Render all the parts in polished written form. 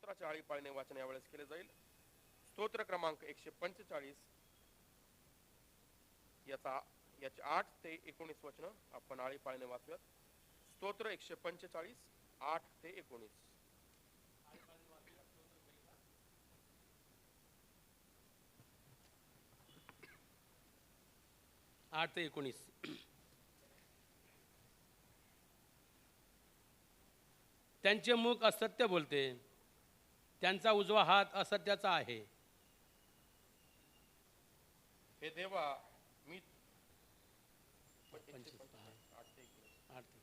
स्तोत्राची आळी पाळणे वाचन यावेळेस केले जाईल. स्तोत्र क्रमांक 145 याची 8 ते 19 वचन आपण आळी पाळणे वाचूयात. स्तोत्र 145 8 ते 19. 8 ते 19. त्यांचे मुख असत्य बोलते, त्यांचा उजवा हात असत्याचा आहे. हे देवा मी 8 ते.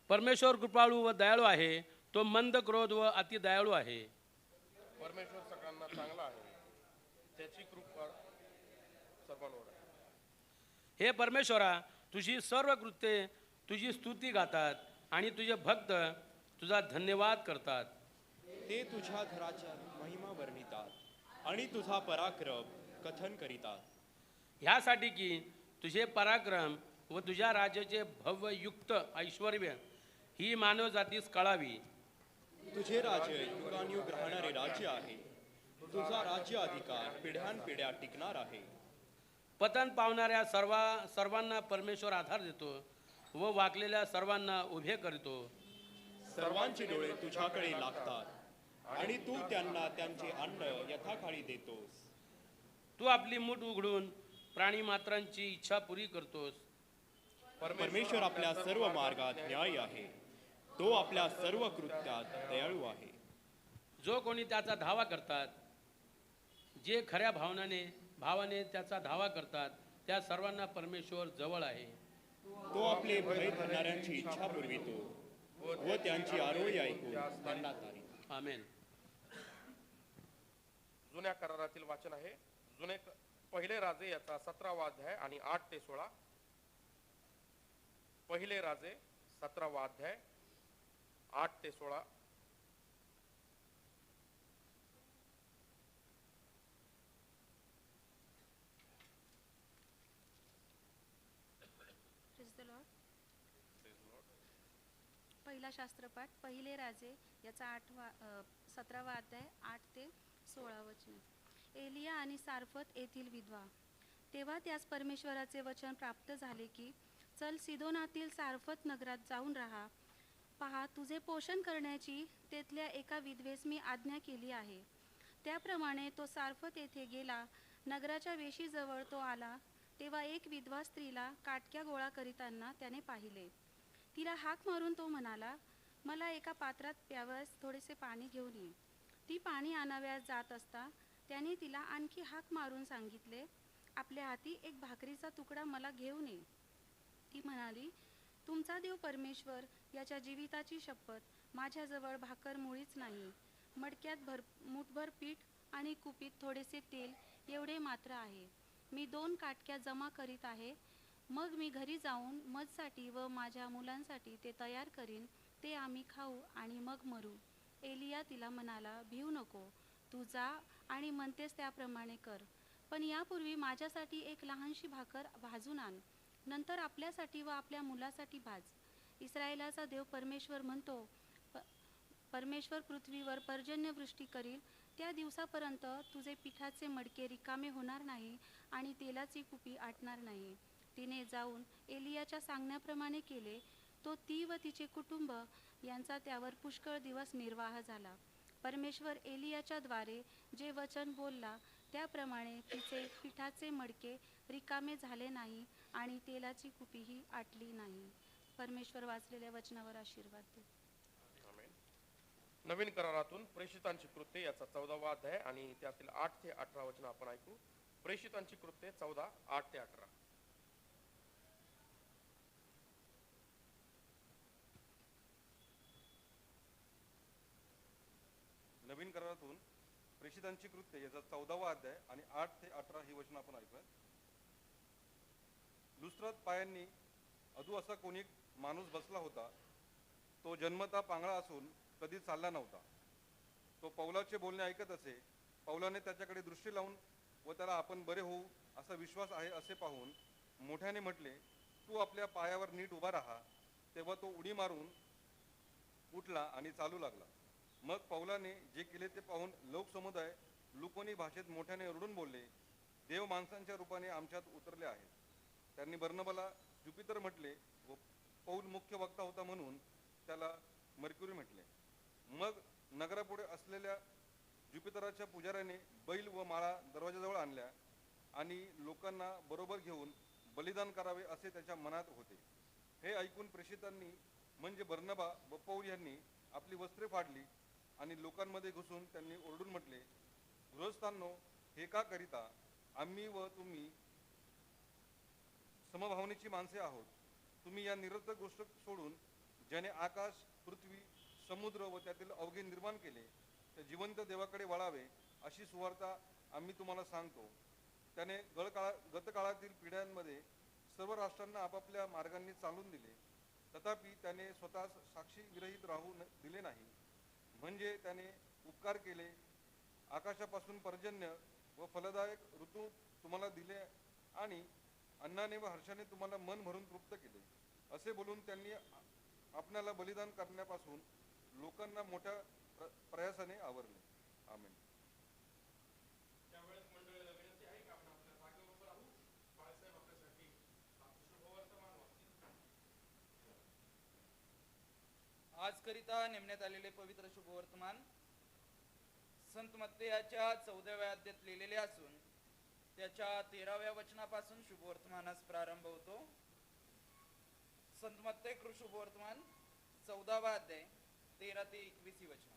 परमेश्वर कृपाळू व दयाळू आहे, तो मंद क्रोध व अति दयाळू आहे. परमेश्वर सगळ्यांना चांगला आहे, त्याची कृपा सर्वांवर आहे. हे परमेश्वरा, तुझी सर्व कृत्ये तुझी स्तुती गातात आणि तुझे भक्त तुझा धन्यवाद करतात. ते तुझ्या घराच्या महिमा वर्णितात आणि तुझा पराक्रम कथन करीतात. ह्यासाठी की तुझे पराक्रम व तुझ्या राज्याचे भव्ययुक्त ऐश्वर ही मानव जातीस कळावी. तुझे राज्य युगानुयुग राहणारे राज्य आहे. तुझा राज्य अधिकार पिढ्यानपिढ्या टिकणार आहे. पतन पावणाऱ्या सर्वांना परमेश्वर आधार देतो व वाकलेल्या सर्वांना उभे करतो. सर्वांचे डोळे तुझ्याकडे लागतात आणि तू त्यांना त्यांचे अन्न यथाकाळी देतोस. तू आपली मूठ उघडून प्राणी मात्रांची इच्छा पुरी करतोस. परमेश्वर आपल्या सर्व मार्गात न्यायी आहे. तो आपल्या सर्व कृत्यात दयाळू आहे. जो कोणी त्याचा धावा करतात, जे खऱ्या भावाने त्याचा धावा करतात, त्या सर्वांना परमेश्वर जवळ आहे. तो आपले भय धरणाऱ्यांची इच्छा पुरवितो व त्यांची आरोळी ऐकून त्यांना तारीतो. आमेन. जुन्या करारातील वाचन आहे. पहिले राजे याचा 17वा अध्याय आणि 8 ते 16. पहिले राजे 17वा अध्याय 8 ते 16. पहिला शास्त्रपाठ पहिले राजे याचा 17वा अध्याय 8 ते 16 वचन. एलिया आणि सारफत येथील विधवा. तेव्हा त्यास परमेश्वराचे वचन प्राप्त झाले की, चल सिदोनातील सारफत नगरात जाऊन राहा. पहा, तुझे पोषण करण्याची तेथल्या एका विधवेस मी आज्ञा केली आहे. त्याप्रमाणे तो सारफत येथे गेला. नगराच्या वेशीजवळ तो आला, तेव्हा एक विधवा स्त्रीला काटक्या गोळा करीताना त्याने पाहिले. तिला हाक मारून तो म्हणाला, मला एका पात्रात प्यावयास थोडेसे पाणी घेऊन ये. ती पाणी आणावयास जात असता त्याने तिला आणखी हाक मारून सांगितले, आपल्या हाती एक भाकरीचा तुकडा मला घेऊन ये. ती म्हणाली, तुमचा देव परमेश्वर याच्या जीविताची शपथ, माझ्याजवळ भाकर मुळीच नाही. मडक्यात मुठभर पीठ आणि कुपीत थोडेसे तेल एवढे मात्र आहे. मी 2 काटक्या जमा करीत आहे. मग मी घरी जाऊन मजसाठी व माझ्या मुलांसाठी ते तयार करीन. ते आम्ही खाऊ आणि मग मरू. एलिया तिला म्हणाला, भिवू नको, तू जा आणि म्हणतेस त्याप्रमाणे कर. पण यापूर्वी माझ्यासाठी एक लहानशी भाकर भाजून आण. नंतर आपल्यासाठी व आपल्या मुलासाठी भाज. इस्रायलाचा देव परमेश्वर म्हणतो, परमेश्वर पृथ्वीवर पर्जन्यवृष्टी करील. त्या दिवसापर्यंत तुझे पिठाचे मडके रिकामे होणार नाही आणि तेलाची कुपी आटणार नाही. तिने जाऊन एलियाच्या सांगण्याप्रमाणे केले. ती व तिचे कुटुंब यांचा त्यावर पुष्कळ दिवस निर्वाह झाला. परमेश्वर एलियाच्या द्वारे जे वचन बोलला त्याप्रमाणे तिचे पिठाचे मडके रिकामे झाले नाही आणि तेलाची कुपीही आटली नाही. परमेश्वर वाचलेल्या वचनावर आशीर्वाद दे. नवीन करारातून प्रेषितांची कृत्ये याचा 14वा अध्याय आणि त्यातील 8 ते 18 वचन आपण ऐकू. प्रेषितांची कृत्ये 14 8 ते 18. नवीन करारातून प्रेषितांची कृत्ये याचा 14वा अध्याय आणि 8 ते 18 ही वचन आपण ऐकूया. लुस्त्रात पायांनी अधू असा कोणी माणूस बसला होता. तो जन्मता पांगळा असून कधी चालला नव्हता. तो पौलाचे बोलणे ऐकत असे. पौलाने त्याच्याकडे दृष्टी लावून व त्याला आपण बरे होऊ असा विश्वास आहे असे पाहून मोठ्याने म्हटले, तू आपल्या पायावर नीट उभा राहा. तेव्हा तो उडी मारून उठला आणि चालू लागला. मग पौलाने जे केले ते पाहून लोकसमुदाय लुकोनी भाषेत मोठ्याने ओरडून बोलले, देव माणसांच्या रूपाने आमच्यात उतरले आहेत. त्यांनी बर्नबाला ज्युपिटर म्हटले व पौल मुख्य वक्ता होता म्हणून त्याला मर्क्युरी म्हटले. मग नगरापुढे असलेल्या ज्युपिटराच्या पुजाऱ्याने बैल व माळा दरवाजाजवळ आणल्या आणि लोकांना बरोबर घेऊन बलिदान करावे असे त्याच्या मनात होते. हे ऐकून प्रेषितांनी म्हणजे बर्नबा व पौल यांनी आपली वस्त्रे फाडली आणि लोकांमध्ये घुसून त्यांनी ओरडून म्हटले, गृहस्थांनो, हे का करिता? आम्ही व तुम्ही समभावनेची माणसे आहोत. तुम्ही या निरर्थक गोष्ट सोडून ज्याने आकाश, पृथ्वी, समुद्र व त्यातील अवघे निर्माण केले त्या जिवंत देवाकडे वळावे अशी सुवार्ता आम्ही तुम्हाला सांगतो. त्याने गतकाळातील पिढ्यांमध्ये सर्व राष्ट्रांना आपापल्या मार्गांनी चालून दिले. तथापि त्याने स्वतःस साक्षी विरहित राहू दिले नाही. म्हणजे त्याने उपकार केले, आकाशापासून पर्जन्य व फलदायक ऋतू तुम्हाला दिले आणि अन्नाने व हर्षाने तुम्हाला मन भरून तृप्त केले. असे बोलून त्यांनी आपणाला बलिदान करण्यापासून लोकांना मोठ्या प्रयासाने आवरले. आमेन. आजकरिता नेमण्यात आलेले पवित्र शुभवर्तमान संत मत्तेयाच्या 14व्या अध्यायात लिहिलेले असून त्याच्या 13व्या वचनापासून शुभवर्तमानास प्रारंभ होतो. संत मत्ते शुभवर्तमान 14वा अध्याय 13 ते 21 वचन.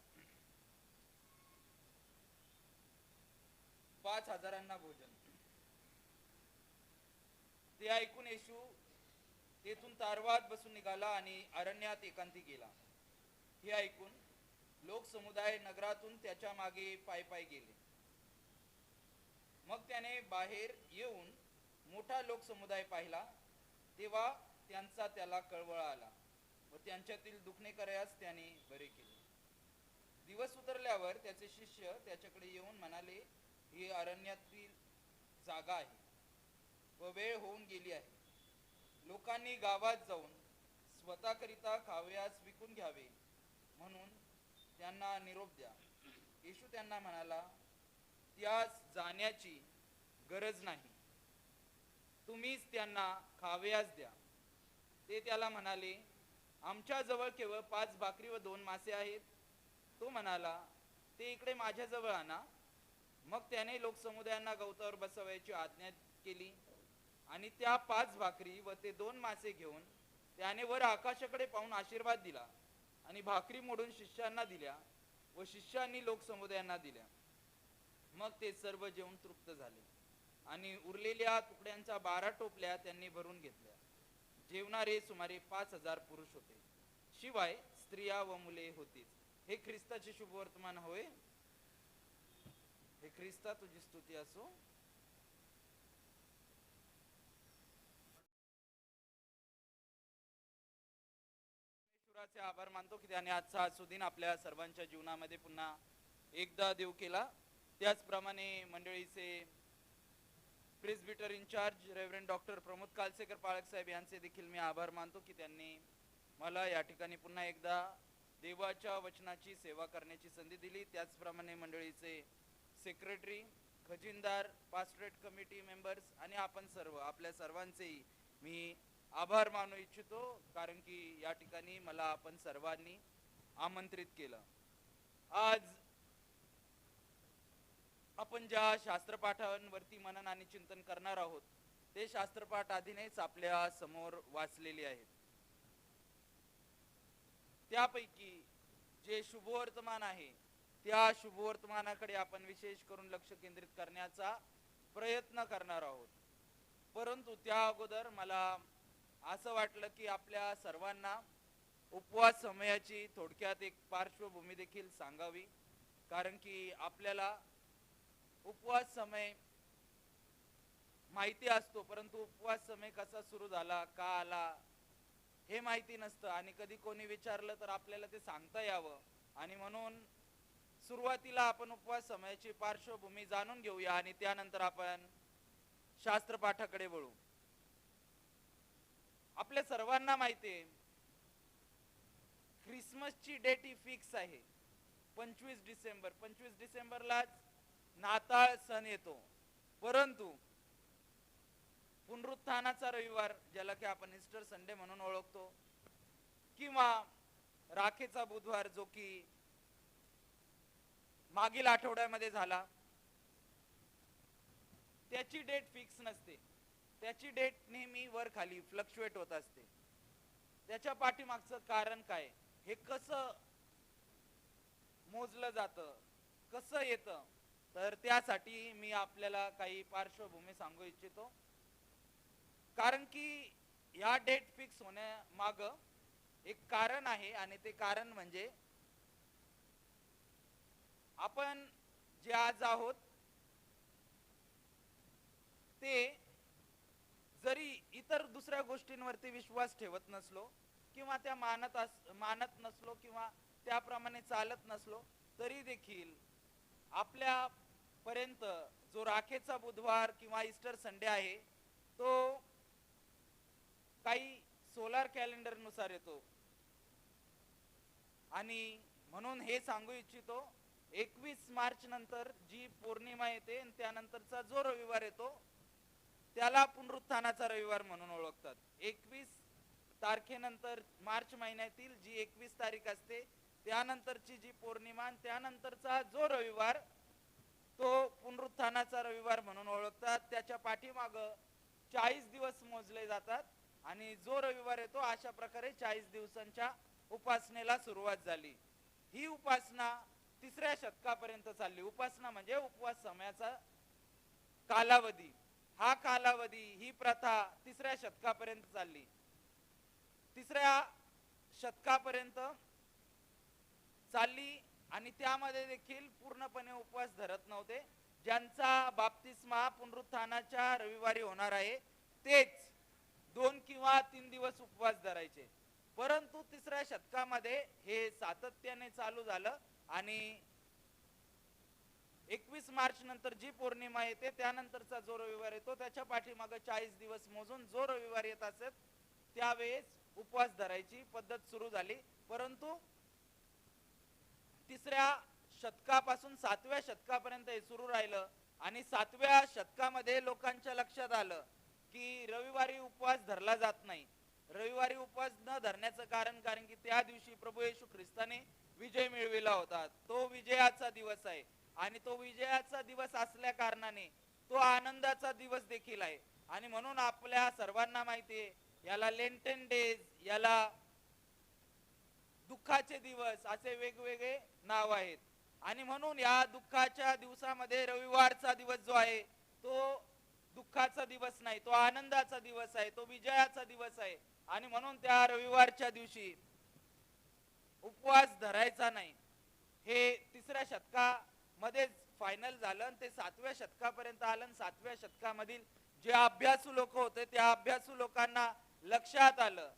5,000 भोजन. ते ऐकून येशू तेथून तारवात बसून निघाला आणि अरण्यात एकांती गेला. हे ऐकून लोकसमुदाय नगरातून त्याच्या मागे पाय पाय गेले. मग त्याने बाहेर येऊन मोठा लोकसमुदाय पाहिला, तेव्हा त्यांचा त्याला कळवळा आला व त्यांच्यातील दुखणेकऱ्यास त्याने बरे केले. दिवस उतरल्यावर त्याचे शिष्य त्याच्याकडे येऊन म्हणाले, ही अरण्यातील जागा आहे व वेळ होऊन गेली आहे. लोकांनी गावात जाऊन स्वतःकरिता खावयास विकून घ्यावे म्हणून त्यांना निरोप द्या. येशू त्यांना म्हणाला, त्यास जाण्याची गरज नाही, तुम्हीच त्यांना खावयास द्या. ते त्याला म्हणाले, आमच्या जवळ केवळ 5 भाकरी व 2 मासे आहेत. तो म्हणाला, ते इकडे माझ्याजवळ आणा. मग त्याने लोकसमुदायांना गवतावर बसवायची आज्ञा केली आणि त्या 5 भाकरी व ते 2 मासे घेऊन त्याने वर आकाशाकडे पाहून आशीर्वाद दिला आणि भाकरी मोडून शिष्यांना दिल्या व शिष्यांनी लोकसमुदायांना दिल्या. मग ते सर्व जेवून तृप्त झाले आणि उरलेल्या तुकड्यांच्या 12 टोपल्या त्यांनी भरून घेतल्या. जेवणारे सुमारे 5,000 पुरुष होते, शिवाय स्त्रिया व मुले होतीच. हे ख्रिस्ताचे शुभवर्तमान होय. हे ख्रिस्ता तुझी स्तुती असो. ईश्वराचे आभार मानतो की त्याने आजचा हा सुदिन आपल्या सर्वांच्या जीवनामध्ये पुन्हा एकदा देव केला. त्याचप्रमाणे मंडळीचे presbyter in charge reverend doctor Pramod Kalsekar पाळक साहेब यांचे देखील मी आभार मानतो की त्यांनी मला या ठिकाणी पुन्हा एकदा देवाच्या वचनाची सेवा करण्याची संधी दिली. त्याचप्रमाणे मंडळीचे सेक्रेटरी, खजिनदार, पास्टरेट कमिटी मेंबर्स आणि आपण सर्व, आपल्या सर्वांचेही मी आभार मानू इच्छितो, कारण की या ठिकाणी मला आपण सर्वांनी आमंत्रित केलं. आज आपण ज्या शास्त्रपाठांवरती मनन आणि चिंतन करणार आहोत ते शास्त्रपाठ आधीनेच आपल्या समोर वाचलेले आहेत. त्यापैकी जे शुभवर्तमान आहे त्या शुभवर्तमानाकडे आपण विशेष करून लक्ष केंद्रित करण्याचा प्रयत्न करणार आहोत. परंतु त्या अगोदर मला असं वाटलं की आपल्या सर्वांना उपवास समयाची थोडक्यात एक पार्श्वभूमी देखील सांगावी, कारण की आपल्याला उपवास समय माहिती असतो, परंतु उपवास समय कसा सुरू झाला, का आला हे माहिती नसतं आणि कधी कोणी विचारलं तर आपल्याला ते सांगता यावं, आणि म्हणून सुरुवातीला आपण उपवास समयाची पार्श्वभूमी जाणून घेऊया आणि त्यानंतर आपण शास्त्रपाठाकडे वळू. आपल्या सर्वांना माहिती आहे ख्रिसमसची डेट ही फिक्स आहे. पंचवीस डिसेंबरलाच नाताळ सण येतो, परंतु पुनरुत्थानाचा रविवार, ज्याला की आपण ईस्टर संडे म्हणून ओळखतो, किंवा राखेचा बुधवार जो की मागील आठवड्यामध्ये झाला, त्याची डेट फिक्स नसते. त्याची डेट नेहमी वर खाली फ्लक्च्युएट होत असते. त्याच्या पाठीमागचं कारण काय, हे कसं मोजलं जातं, कसं येतं, तर त्यासाठी मी आपल्याला काही पार्श्वभूमी सांगू इच्छितो. कारण की या डेट फिक्स होण्यामाग एक कारण आहे, आणि ते कारण म्हणजे आपण जे आज आहोत ते जरी इतर दुसऱ्या गोष्टींवरती विश्वास ठेवत नसलो, किंवा त्या मानत नसलो, किंवा त्याप्रमाणे चालत नसलो, तरी देखील आपल्या पर्यंत जो राखेचा बुधवार किंवा ईस्टर संडे आहे तो काही सोलार कॅलेंडर नुसार येतो. आणि म्हणून हे सांगू इच्छितो, 21 मार्च नंतर जी पौर्णिमा येते आणि त्यानंतरचा जो रविवार येतो त्याला पुनरुत्थानाचा रविवार म्हणून ओळखतात. 21 तारखेनंतर मार्च महिन्यातील जी 21 तारीख असते त्यानंतरची जी पौर्णिमा, त्यानंतरचा जो रविवार तो पुनरुत्थानाचा रविवार म्हणून ओळखतात. त्याच्या पाठीमाग 40 दिवस मोजले जातात, आणि जो रविवार येतो अशा प्रकारे 40 दिवसांच्या उपासनेला सुरुवात झाली. ही उपासना 3ऱ्या शतकापर्यंत चालली. उपासना म्हणजे उपवास समयाचा कालावधी. हा कालावधी, ही प्रथा 3ऱ्या शतकापर्यंत चालली. 3ऱ्या शतकापर्यंत चालली, आणि त्यामध्ये देखील पूर्णपणे उपवास धरत नव्हते. ज्यांचा बाप्तिस्मा पुनरुत्थानाच्या रविवारी होणार आहे तेच 2 किंवा 3 दिवस उपवास धरायचे. परंतु 3ऱ्या शतकामध्ये हे सातत्याने चालू झालं, आणि 21 मार्च नंतर जी पौर्णिमा येते त्यानंतरचा जो रविवार येतो त्याच्या पाठीमागे 40 दिवस मोजून जो रविवार येत असत त्यावेळेस उपवास धरायची पद्धत सुरू झाली. परंतु 3ऱ्या शतकापासून 7व्या शतकापर्यंत हे सुरू राहिलं, आणि 7व्या शतकामध्ये लोकांच्या लक्षात आलं की रविवारी उपवास धरला जात नाही. रविवारी उपवास न धरण्याचं कारण की त्या दिवशी प्रभू येशू ख्रिस्ताने विजय मिळविला होता. तो विजयाचा दिवस आहे, आणि तो विजयाचा दिवस असल्या कारणाने तो आनंदाचा दिवस देखील आहे. आणि म्हणून आपल्या सर्वांना माहिती आहे, याला लेंटेन डेज, याला दुःखाचे दिवस असे वेगवेगळे नाव आहेत. आणि म्हणून या दुःखाच्या दिवसामध्ये रविवारचा दिवस जो आहे तो दुःखाचा दिवस नाही, तो आनंदाचा दिवस आहे, तो विजयाचा दिवस आहे. आणि म्हणून त्या रविवारच्या दिवशी उपवास धरायचा नाही. हे 3ऱ्या शतकामध्येच फायनल झालं, आणि ते 7व्या शतकापर्यंत आलं. 7व्या शतकामधील जे अभ्यासू लोक होते त्या अभ्यासू लोकांना लक्षात आलं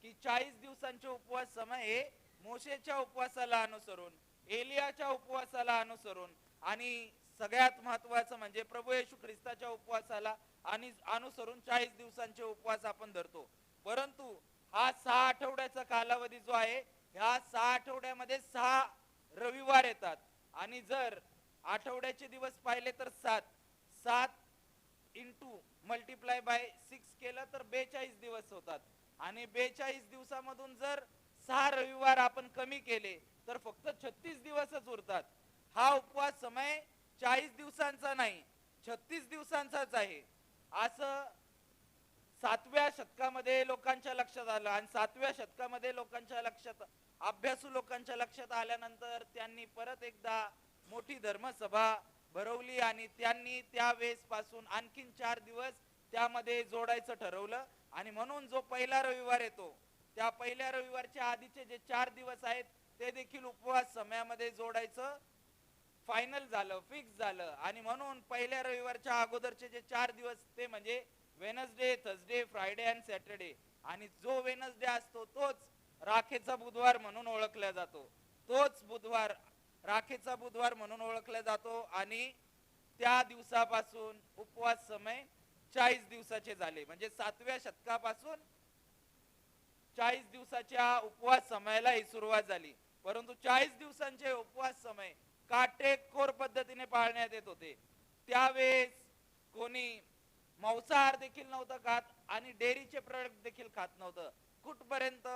की 40 दिवसांचे उपवास समय हे मोशेच्या उपवासाला अनुसरून, एलियाच्या उपवासाला अनुसरून, आणि सगळ्यात महत्वाचं म्हणजे प्रभू येशू ख्रिस्ताच्या उपवासाला आणि अनुसरून 40 दिवसांचे उपवास आपण धरतो. परंतु हा 6 आठवड्याचा कालावधी जो आहे, ह्या 6 आठवड्यामध्ये 6 रविवार येतात. आणि जर आठवड्याचे दिवस पाहिले तर 7 इंटू मल्टिप्लाय बाय 6 केलं तर 42 दिवस होतात. आणि 42 दिवसामधून जर 6 रविवार आपण कमी केले तर फक्त 36 दिवसच उरतात. हा उपवास समय 40 दिवसांचा नाही, 36 दिवसांचाच आहे, असं 7व्या शतकामध्ये लोकांच्या लक्षात आलं. आणि 7व्या शतकामध्ये लोकांच्या लक्षात, अभ्यासू लोकांच्या लक्षात आल्यानंतर त्यांनी परत एकदा मोठी धर्मसभा भरवली, आणि त्यांनी त्यावेळेस पासून आणखीन 4 दिवस त्यामध्ये जोडायचं ठरवलं. आणि म्हणून जो पहिला रविवार येतो त्या पहिल्या रविवारच्या आधीचे जे 4 दिवस आहेत ते देखील उपवास समयामध्ये जोडायचं फायनल झालं, फिक्स झालं. आणि म्हणून पहिल्या रविवारच्या अगोदरचे जे 4 दिवस ते म्हणजे वेनसडे, थर्सडे, फ्रायडे आणि सॅटरडे. आणि जो वेनसडे असतो तोच राखेचा बुधवार म्हणून ओळखला जातो. तोच बुधवार राखेचा बुधवार म्हणून ओळखला जातो. आणि त्या दिवसापासून उपवास समय 40 दिवसाचे झाले. म्हणजे 7व्या शतकापासून 40 दिवसाच्या उपवास समयाला ही सुरुवात झाली. परंतु 40 दिवसांचे उपवास समय काटेकोर पद्धतीने पाळण्यात येत होते. त्यावेळेस कोणी मांसाहार देखील नव्हतं खात आणि डेअरीचे प्रोडक्ट देखील खात नव्हतं. कुठपर्यंत?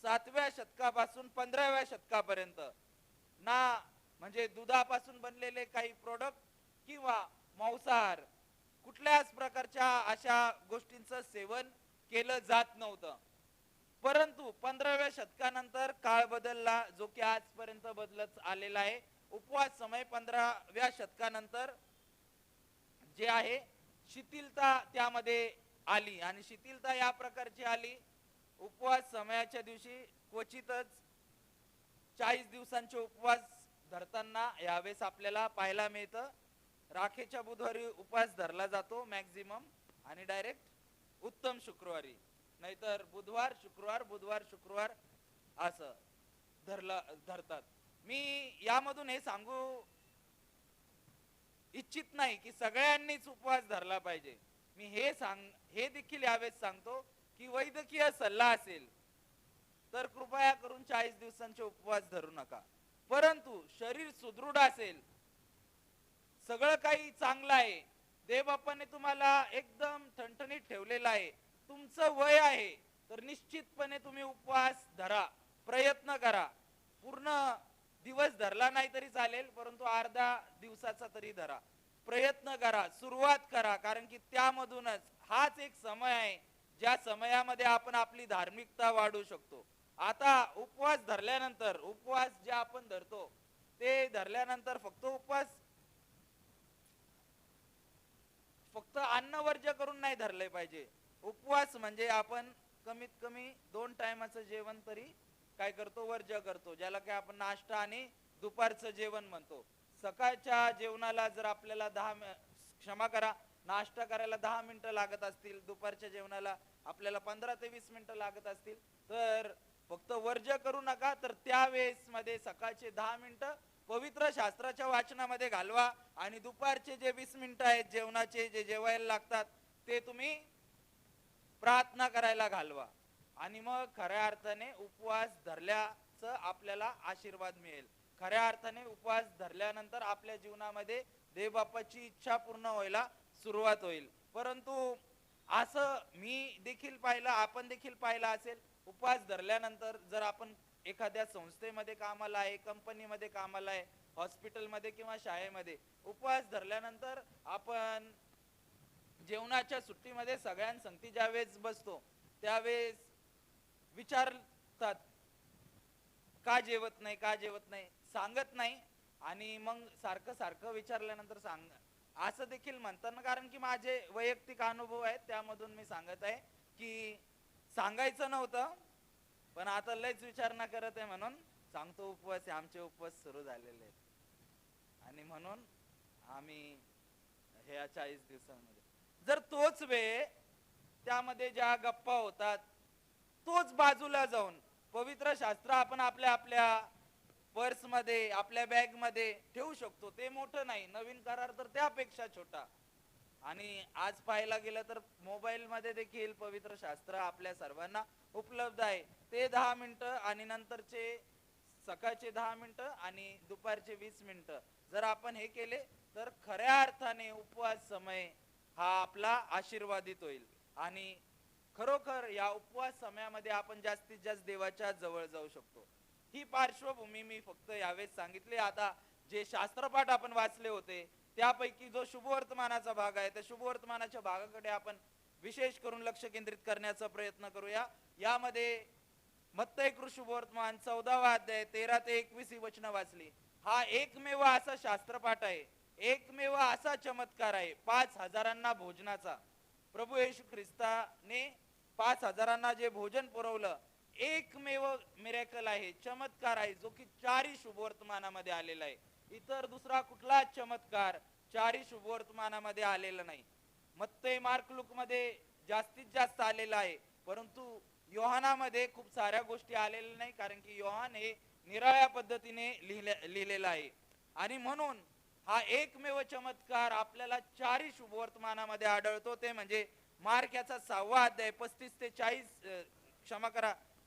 7व्या शतकापासून 15व्या शतकापर्यंत ना म्हणजे दुधापासून बनलेले काही प्रोडक्ट किंवा मांसाहार कुठल्याच प्रकारच्या अशा गोष्टींचं सेवन केलं जात नव्हतं. परंतु 15व्या शतकानंतर काळ बदलला, जो की आजपर्यंत बदलत आलेला आहे. उपवास समय 15व्या शतकानंतर जे आहे शिथिलता त्यामध्ये आली आणि शिथिलता या प्रकारची आली. उपवास समयाच्या दिवशी क्वचितच 40 दिवसांचे उपवास धरताना यावेळेस आपल्याला पाहायला मिळतं. राखेच्या बुधवारी उपवास धरला जातो मॅक्झिमम आणि डायरेक्ट उत्तम शुक्रवारी, नाहीतर बुधवार शुक्रवार असं धरतात. मी यामधून हे सांगू इच्छित नाही की सगळ्यांनीच उपवास धरला पाहिजे. मी हे देखील यावेळेस सांगतो की वैद्यकीय सल्ला असेल तर कृपया करून 40 दिवसांचे उपवास धरू नका. परंतु शरीर सुदृढ असेल, सगळं काही चांगलं आहे, देवबापाने तुम्हाला एकदम ठणठणीत ठेवलेलं आहे, तुमचं वय आहे, तर निश्चितपणे तुम्ही उपवास धरा, प्रयत्न करा. पूर्ण दिवस धरला नाही तरी चालेल, परंतु अर्धा दिवसाचा तरी धरा, प्रयत्न करा, सुरुवात करा. कारण की त्यामधूनच हाच एक समय आहे ज्या समयामध्ये आपण आपली धार्मिकता वाढवू शकतो. आता उपवास धरल्यानंतर, उपवास जे आपण धरतो ते धरल्यानंतर फक्त अन्न वर्ज्य करून नाही धरले पाहिजे. उपवास म्हणजे आपण कमीत कमी 2 टायमाचं जेवण तरी काय करतो, वर्ज्य करतो, ज्याला काय आपण नाश्ता आणि दुपारचं जेवण म्हणतो. सकाळच्या जेवणाला जर आपल्याला नाश्ता करायला 10 मिनिटं लागत असतील, दुपारच्या जेवणाला आपल्याला 15 ते 20 मिनिटं लागत असतील, तर फक्त वर्ज्य करू नका, तर त्यावेळेस मध्ये सकाळचे 10 मिनिटं पवित्र शास्त्राच्या वाचनामध्ये घालवा आणि दुपारचे जे 20 मिनिटं आहेत जेवणाचे, जे जेवायला लागतात, ते तुम्ही प्रार्थना करायला घालवा. आणि मग खऱ्या अर्थाने उपवास धरल्याचं आपल्याला आशीर्वाद मिळेल. खऱ्या अर्थाने उपवास धरल्यानंतर आपल्या जीवनामध्ये देवबापाची इच्छा पूर्ण व्हायला सुरुवात होईल. परंतु असं मी देखील पाहिलं, आपण देखील पाहिलं असेल, उपवास धरल्यानंतर जर आपण एखाद्या संस्थेमध्ये कामाला आहे, कंपनीमध्ये कामाला आहे, हॉस्पिटलमध्ये किंवा शाळेमध्ये, उपवास धरल्यानंतर आपण जेवणाच्या सुट्टीमध्ये सगळ्यांसंगती ज्यावेळेस बसतो त्यावेळेस विचारतात का जेवत नाही, सांगत नाही. आणि मग सारखं विचारल्यानंतर असं देखील म्हणतात ना, कारण की माझे वैयक्तिक अनुभव आहेत, त्यामधून मी सांगत आहे की सांगायचं नव्हतं पण आता लयच विचारणा करत आहे म्हणून सांगतो. उपवास आहे, आमचे उपवास सुरू झालेले आहेत आणि म्हणून आम्ही ह्या 40 दिवसांमध्ये जर तोच वेळ त्यामध्ये ज्या गप्पा होतात तोच बाजूला जाऊन पवित्र शास्त्र आपण आपल्या पर्स मध्ये, आपल्या बॅग मध्ये ठेवू शकतो. ते मोठं नाही, नवीन करार तर त्यापेक्षा छोटा. आणि आज पाहायला गेलं तर मोबाईल मध्ये देखील पवित्र शास्त्र आपल्या सर्वांना उपलब्ध आहे. ते 10 मिनिटं आणि नंतरचे सकाळचे 10 मिनिटं आणि दुपारचे 20 मिनिटं जर आपण हे केले तर खऱ्या अर्थाने उपवास समय हा आपला आशीर्वादित होईल. आणि खरोखर या उपवास समयामध्ये आपण जास्तीत जास्त देवाच्या जवळ जाऊ शकतो. ही पार्श्वभूमी मी फक्त यावेळेस सांगितली. आता जे शास्त्रपाठ आपण वाचले होते त्यापैकी जो शुभवर्तमानाचा भाग आहे, त्या शुभवर्तमानाच्या भागाकडे आपण विशेष करून लक्ष केंद्रित करण्याचा प्रयत्न करूया. यामध्ये मत्तई शुभवर्तमान 14वा अध्याय 13 ते 21 ही वचनं वाचली. हा एकमेव असा शास्त्रपाठ आहे, एकमेव असा चमत्कार आहे 5,000 भोजनाचा. प्रभू येशू ख्रिस्ताने 5,000 जे भोजन पुरवलं, एकमेव मिरेकल आहे, चमत्कार आहे, जो की 4 शुभवर्तमानामध्ये आलेला आहे. इतर दुसरा कुठलाच चमत्कार 4 शुभवर्तमानामध्ये आलेला नाही. मत्तई, मार्क, लूक मध्ये जास्तीत जास्त आलेला आहे, परंतु योहानामध्ये खूप साऱ्या गोष्टी आलेल्या नाही, कारण की योहान हे निराळ्या पद्धतीने लिहिलेला आहे. आणि म्हणून हा एकमेव चमत्कार आपल्याला 4 शुभवर्तमानामध्ये आढळतो. ते म्हणजे मार्क याचा 6वा अध्याय 35 ते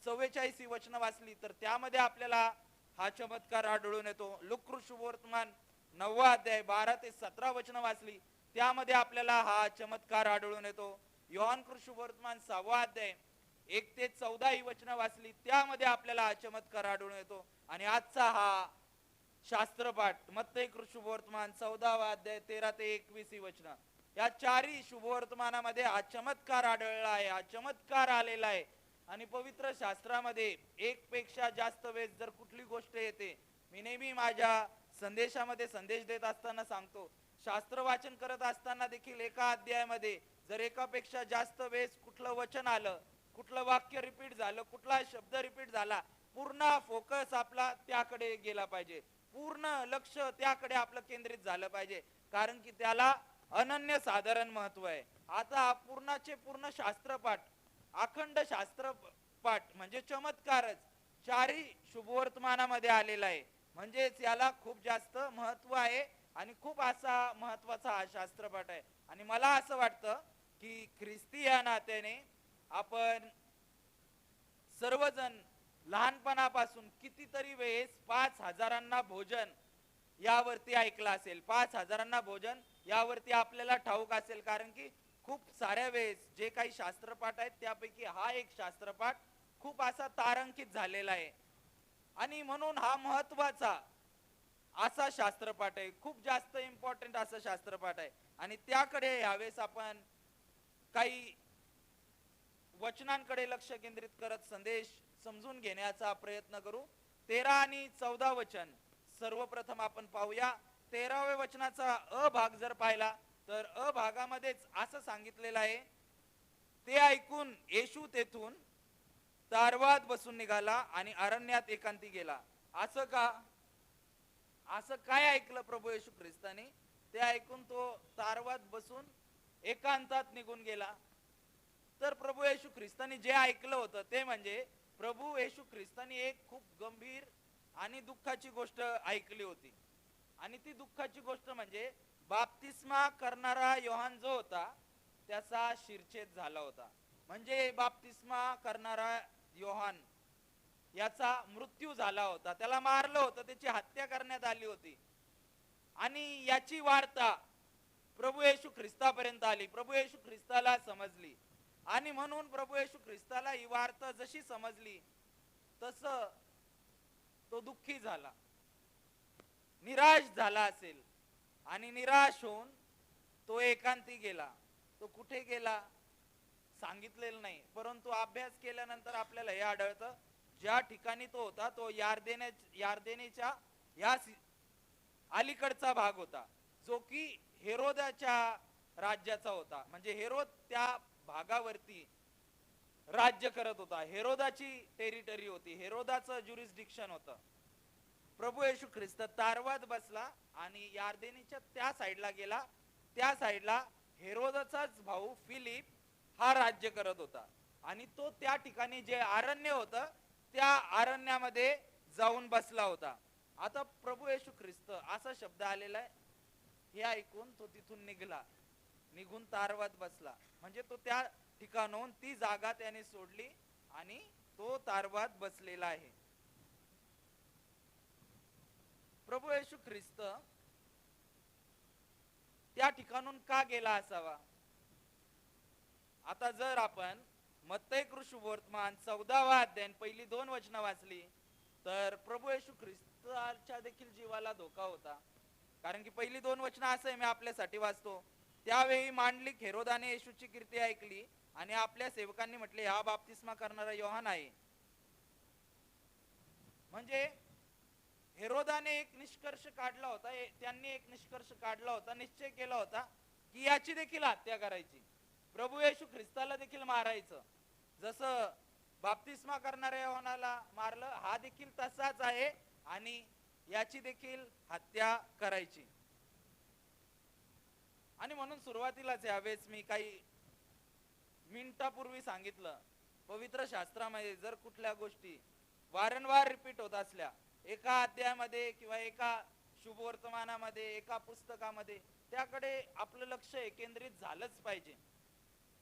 44 ही वचनं वाचली तर त्यामध्ये आपल्याला हा चमत्कार आढळून येतो. लुक शुभवर्तमान 9वा अध्याय 12 ते 17 वचन वाचली त्यामध्ये आपल्याला हा चमत्कार आढळून येतो. योहान शुभवर्तमान 6वा अध्याय 1 ते 14 ही वचन वाचली त्यामध्ये आपल्याला हा चमत्कार आढळून येतो. आणि आजचा हा शास्त्रपाठ मत्तई शुभवर्तमान 14वा अध्याय 13 ते 21 ही वचन, या चारही शुभवर्तमानामध्ये हा चमत्कार आढळला आहे, हा चमत्कार आलेला आहे. आणि पवित्र शास्त्रामध्ये एक पेक्षा जास्त वेळेस जर कुठली गोष्ट येते, मी नेहमी माझ्या संदेशामध्ये संदेश देत असताना सांगतो, शास्त्र वाचन करत असताना देखील एका अध्यायामध्ये जर एकापेक्षा जास्त वेळेस कुठलं वचन आलं, कुठलं वाक्य रिपीट झालं, कुठला शब्द रिपीट झाला, पूर्ण फोकस आपला त्याकडे गेला पाहिजे, पूर्ण लक्ष त्याकडे आपलं केंद्रित झालं पाहिजे, कारण की त्याला अनन्य साधारण महत्व आहे. आता पूर्णाचे पूर्ण शास्त्रपाठ, अखंड शास्त्रपाठ म्हणजे चमत्कारच चारही शुभवर्तमानामध्ये आलेला आहे. म्हणजेच याला खूप जास्त महत्व आहे आणि खूप असा महत्वाचा हा शास्त्रपाठ आहे. आणि मला असं वाटतं की ख्रिस्ती या नात्याने आपण सर्वजण लहानपणापासून कितीतरी वेळेस 5,000 भोजन यावरती ऐकलं असेल, 5,000 भोजन यावरती आपल्याला ठाऊक असेल, कारण की खूप साऱ्या वेळेस जे काही शास्त्रपाठ आहेत त्यापैकी हा एक शास्त्रपाठ खूप असा तारांकित झालेला आहे. आणि म्हणून हा महत्वाचा असा शास्त्रपाठ आहे, खूप जास्त इम्पॉर्टंट असा शास्त्रपाठ आहे. आणि त्याकडे यावेळेस आपण काही वचनांकडे लक्ष केंद्रित करत संदेश समजून घेण्याचा प्रयत्न करू. 13 आणि 14 वचन सर्वप्रथम आपण पाहूया. 13व्या वचनाचा अ भाग जर पाहिला तर अ भागामध्येच असं सांगितलेलं आहे, ते ऐकून येशू तेथून तारवात बसून निघाला आणि अरण्यात एकांती गेला. असं का? असं काय ऐकलं प्रभू येशू ख्रिस्ताने? ते ऐकून तो तारवात बसून एकांतात निघून गेला. तर प्रभू येशू ख्रिस्ताने जे ऐकलं होतं ते म्हणजे प्रभू येशू ख्रिस्ताने एक खूप गंभीर आणि दुःखाची गोष्ट ऐकली होती. आणि ती दुःखाची गोष्ट म्हणजे बाप्तिस्मा करणारा योहान जो होता त्याचा शिरच्छेद झाला होता. म्हणजे बाप्तिस्मा करणारा योहान याचा मृत्यू झाला होता, त्याला मारलं होतं, त्याची हत्या करण्यात आली होती. आणि याची वार्ता प्रभू येशू ख्रिस्तापर्यंत आली, प्रभू येशू ख्रिस्ताला समजली. आणि म्हणून प्रभू येशू ख्रिस्ताला ही वार्ता जशी समजली तसं तो दुःखी झाला, निराश झाला असेल. आणि निराश होऊन तो एकांती गेला. तो कुठे गेला सांगितलेलं नाही, परंतु अभ्यास केल्यानंतर आपल्याला हे आढळतं, ज्या ठिकाणी तो होता तो यार्देनेच्या या अलीकडचा भाग होता, जो की हेरोदाच्या राज्याचा होता. म्हणजे हेरोद त्या भागावरती राज्य करत होता, हेरोदाची टेरिटरी होती, हेरोदाचं ज्युरिस्डिक्शन होतं. प्रभू येशू ख्रिस्त तारवात बसला आणि यार्देनीच्या त्या साईडला गेला. त्या साईडला हेरोदाचाच भाऊ फिलिप हा राज्य करत होता. आणि तो त्या ठिकाणी जे अरण्य होतं त्या अरण्यामध्ये जाऊन बसला होता. आता प्रभू येशू ख्रिस्त असा शब्द आलेला आहे, हे ऐकून तो तिथून निघून तारवात बसला. म्हणजे तो त्या ठिकाणाहून ती जागा त्याने सोडली आणि तो तारवात बसलेला आहे. प्रभू येशू ख्रिस्त त्या ठिकाणून का गेला असावा? आता जर आपण मत्तई शुभवर्तमान 14वा अध्याय पहिली 2 वचनं वाचली तर प्रभू येशू ख्रिस्ताच्या देखील जीवाला धोका होता. कारण की पहिली 2 वचनं असं आहे, मी आपल्यासाठी वाचतो. त्यावेळी मांडलिक हेरोदाने येशूची कीर्ती ऐकली आणि आपल्या सेवकांनी म्हटले, हा बाप्तिस्मा करणारा योहान आहे. म्हणजे हेरोदाने एक निष्कर्ष काढला होता, त्यांनी एक निष्कर्ष काढला होता, निश्चय केला होता की याची देखील हत्या करायची, प्रभू येशू ख्रिस्ताला देखील मारायचं. जसं बाप्तिस्मा करणाऱ्या योहानाला मारलं, हा देखील तसाच आहे आणि याची देखील हत्या करायची. आणि म्हणून सुरुवातीलाच यावेळेस मी काही मिनिटापूर्वी सांगितलं, पवित्र शास्त्रामध्ये जर कुठल्या गोष्टी वारंवार रिपीट होत असल्या, एका अध्यायामध्ये किंवा एका शुभवर्तमानामध्ये, एका पुस्तकामध्ये, त्याकडे आपलं लक्ष केंद्रित झालंच पाहिजे,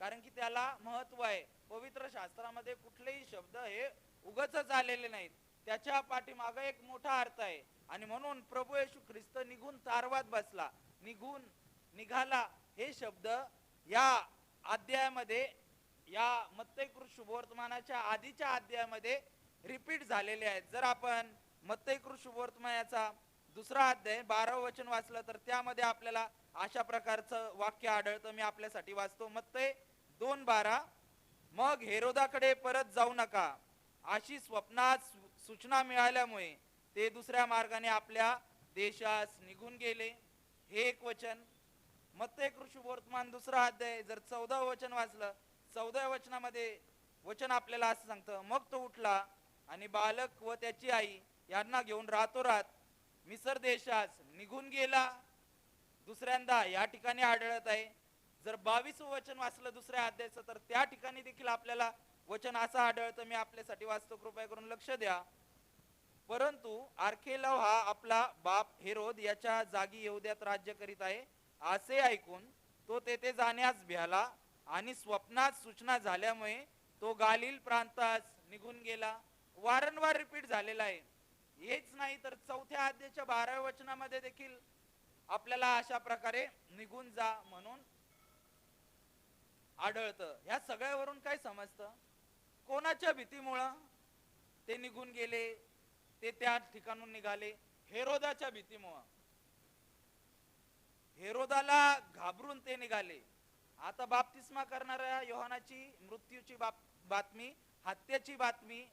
कारण की त्याला महत्व आहे. पवित्र शास्त्रामध्ये कुठलेही शब्द हे उगाचच आलेले नाहीत, त्याच्या पाठीमागं एक मोठा अर्थ आहे. आणि म्हणून प्रभू येशू ख्रिस्त निघून तारवात बसला, निघाला हे शब्द या अध्यायामध्ये, या मत्तई कृत शुभवर्तमानाच्या आधीच्या अध्यायामध्ये रिपीट झालेले आहेत. जर आपण मत्तई कृत शुभवर्तमानाचा 2रा अध्याय 12 वचन वाचलं तर त्यामध्ये आपल्याला अशा प्रकारचं वाक्य आढळतं. मी आपल्यासाठी वाचतो. मत्तई 2:12, मग हेरोदाकडे परत जाऊ नका अशी स्वप्नात सूचना मिळाल्यामुळे ते दुसऱ्या मार्गाने आपल्या देशास निघून गेले. हे एक वचन. मत्तई कृत शुभवर्तमान 2रा अध्याय जर 14 वचन वाचलं, 14 वचनामध्ये वचन आपल्याला असं सांगतं, मग तो उठला आणि बालक व त्याची आई यांना घेऊन रातोरात मिसर देशास निघून गेला. दुसऱ्यांदा या ठिकाणी आढळत आहे. जर 22 वचन वाचलं 2ऱ्या अध्यायाचं तर त्या ठिकाणी देखील आपल्याला वचन असं आढळतं. मी आपल्यासाठी वाचतो, कृपया करून लक्ष द्या. परंतु आर्केलाव हा आपला बाप हेरोद याच्या जागी यहुद्यात राज्य करीत आहे असे ऐकून तो तेथे जाण्यास भ्याला आणि स्वप्नात सूचना झाल्यामुळे तो गालिल प्रांतास निघून गेला. वारंवार रिपीट झालेला आहे. हेच नाही तर 4थ्या अध्यायाच्या 12व्या वचनामध्ये देखील आपल्याला अशा प्रकारे निघून जा म्हणून आढळतं. ह्या सगळ्यावरून काय समजतं? कोणाच्या भीतीमुळं ते निघून गेले, ते त्या ठिकाणून निघाले? हेरोदाच्या भीतीमुळं. हेरोदाला घाबरून ते निघाले. आता बाप्तिस्मा करणाऱ्या योहानाची मृत्यूची बातमी, हत्येची बातमी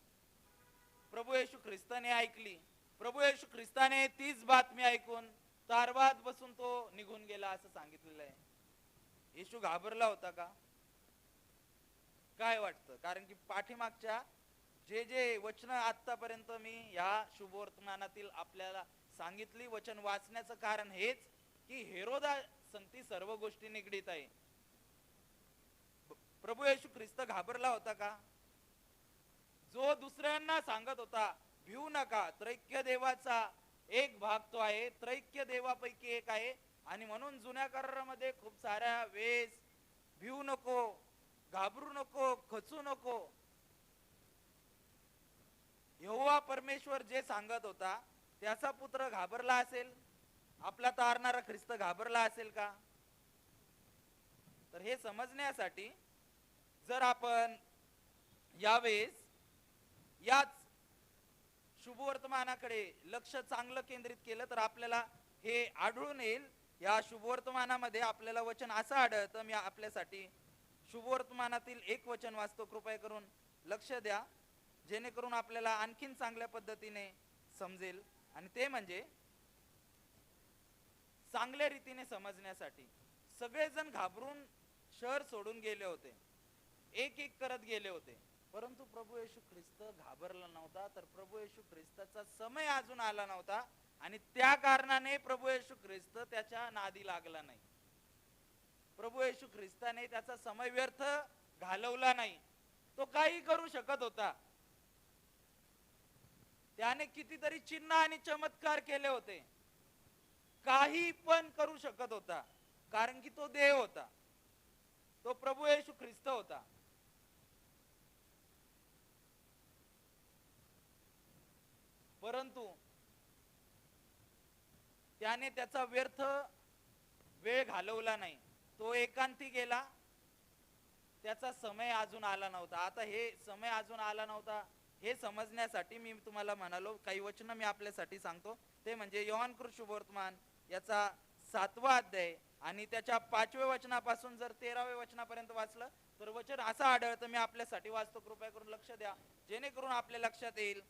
प्रभू येशू ख्रिस्ताने ऐकली. प्रभू येशू ख्रिस्ताने तीच बातमी ऐकून तारवात बसून तो निघून गेला असं सांगितलेलं आहे. येशू घाबरला होता का? काय वाटतं? कारण की पाठीमागच्या जे वचन आतापर्यंत मी या शुभवर्तमानातील आपल्याला सांगितली वचन वाचण्याचं कारण हेच की हेरोदा संगती सर्व गोष्टी निगडीत आहे. प्रभू येशू ख्रिस्त घाबरला होता का? जो दुसऱ्यांना सांगत होता भिवू नका, त्रैक्य देवाचा एक भाग तो आहे, त्रैक्य देवापैकी एक आहे. आणि म्हणून जुन्या करारामध्ये खूप साऱ्या वेळेस भिवू नको, घाबरू नको, खचू नको, यहोवा परमेश्वर जे सांगत होता त्याचा पुत्र घाबरला असेल? आपला तारणारा ख्रिस्त घाबरला असेल का? तर हे समजण्यासाठी जर आपण यावेळेस याच शुभवर्तमानाकडे लक्ष चांगलं केंद्रित केलं तर आपल्याला हे आढळून येईल. या शुभवर्तमानामध्ये आपल्याला वचन असं आढळतं. मी आपल्यासाठी शुभवर्तमानातील एक वचन वाचतो, कृपया करून लक्ष द्या, जेणेकरून आपल्याला आणखीन चांगल्या पद्धतीने समजेल. आणि ते म्हणजे चांगल्या रीतीने समजण्यासाठी सगळेजण घाबरून शहर सोडून गेले होते, एक एक करत गेले होते. परंतु प्रभू येशू ख्रिस्त घाबरला नव्हता. तर प्रभू येशू ख्रिस्ताचा समय अजून आला नव्हता आणि त्या कारणाने प्रभू येशू ख्रिस्त त्याच्या नादी लागला नाही. प्रभू येशू ख्रिस्ताने त्याचा समय व्यर्थ घालवला नाही. तो काही करू शकत होता. त्याने कितीतरी चिन्ह आणि चमत्कार केले होते. काही पण करू शकत होता, कारण की तो देव होता, तो प्रभू येशू ख्रिस्त होता. परंतु त्याने त्याचा व्यर्थ वेळ घालवला नाही. तो एकांती गेला. त्याचा समय अजून आला नव्हता. आता हे समय अजून आला नव्हता हे समजण्यासाठी मी तुम्हाला म्हणालो काही वचन मी आपल्यासाठी सांगतो. ते म्हणजे योहान कृत शुभवर्तमान याचा 7वा अध्याय आणि त्याच्या 5व्या वचनापासून जर 13व्या वचनापर्यंत वाचलं तर वचन असं आढळतं. मी आपल्यासाठी वाचतो, कृपया करून लक्ष द्या, जेणेकरून आपल्या लक्षात येईल.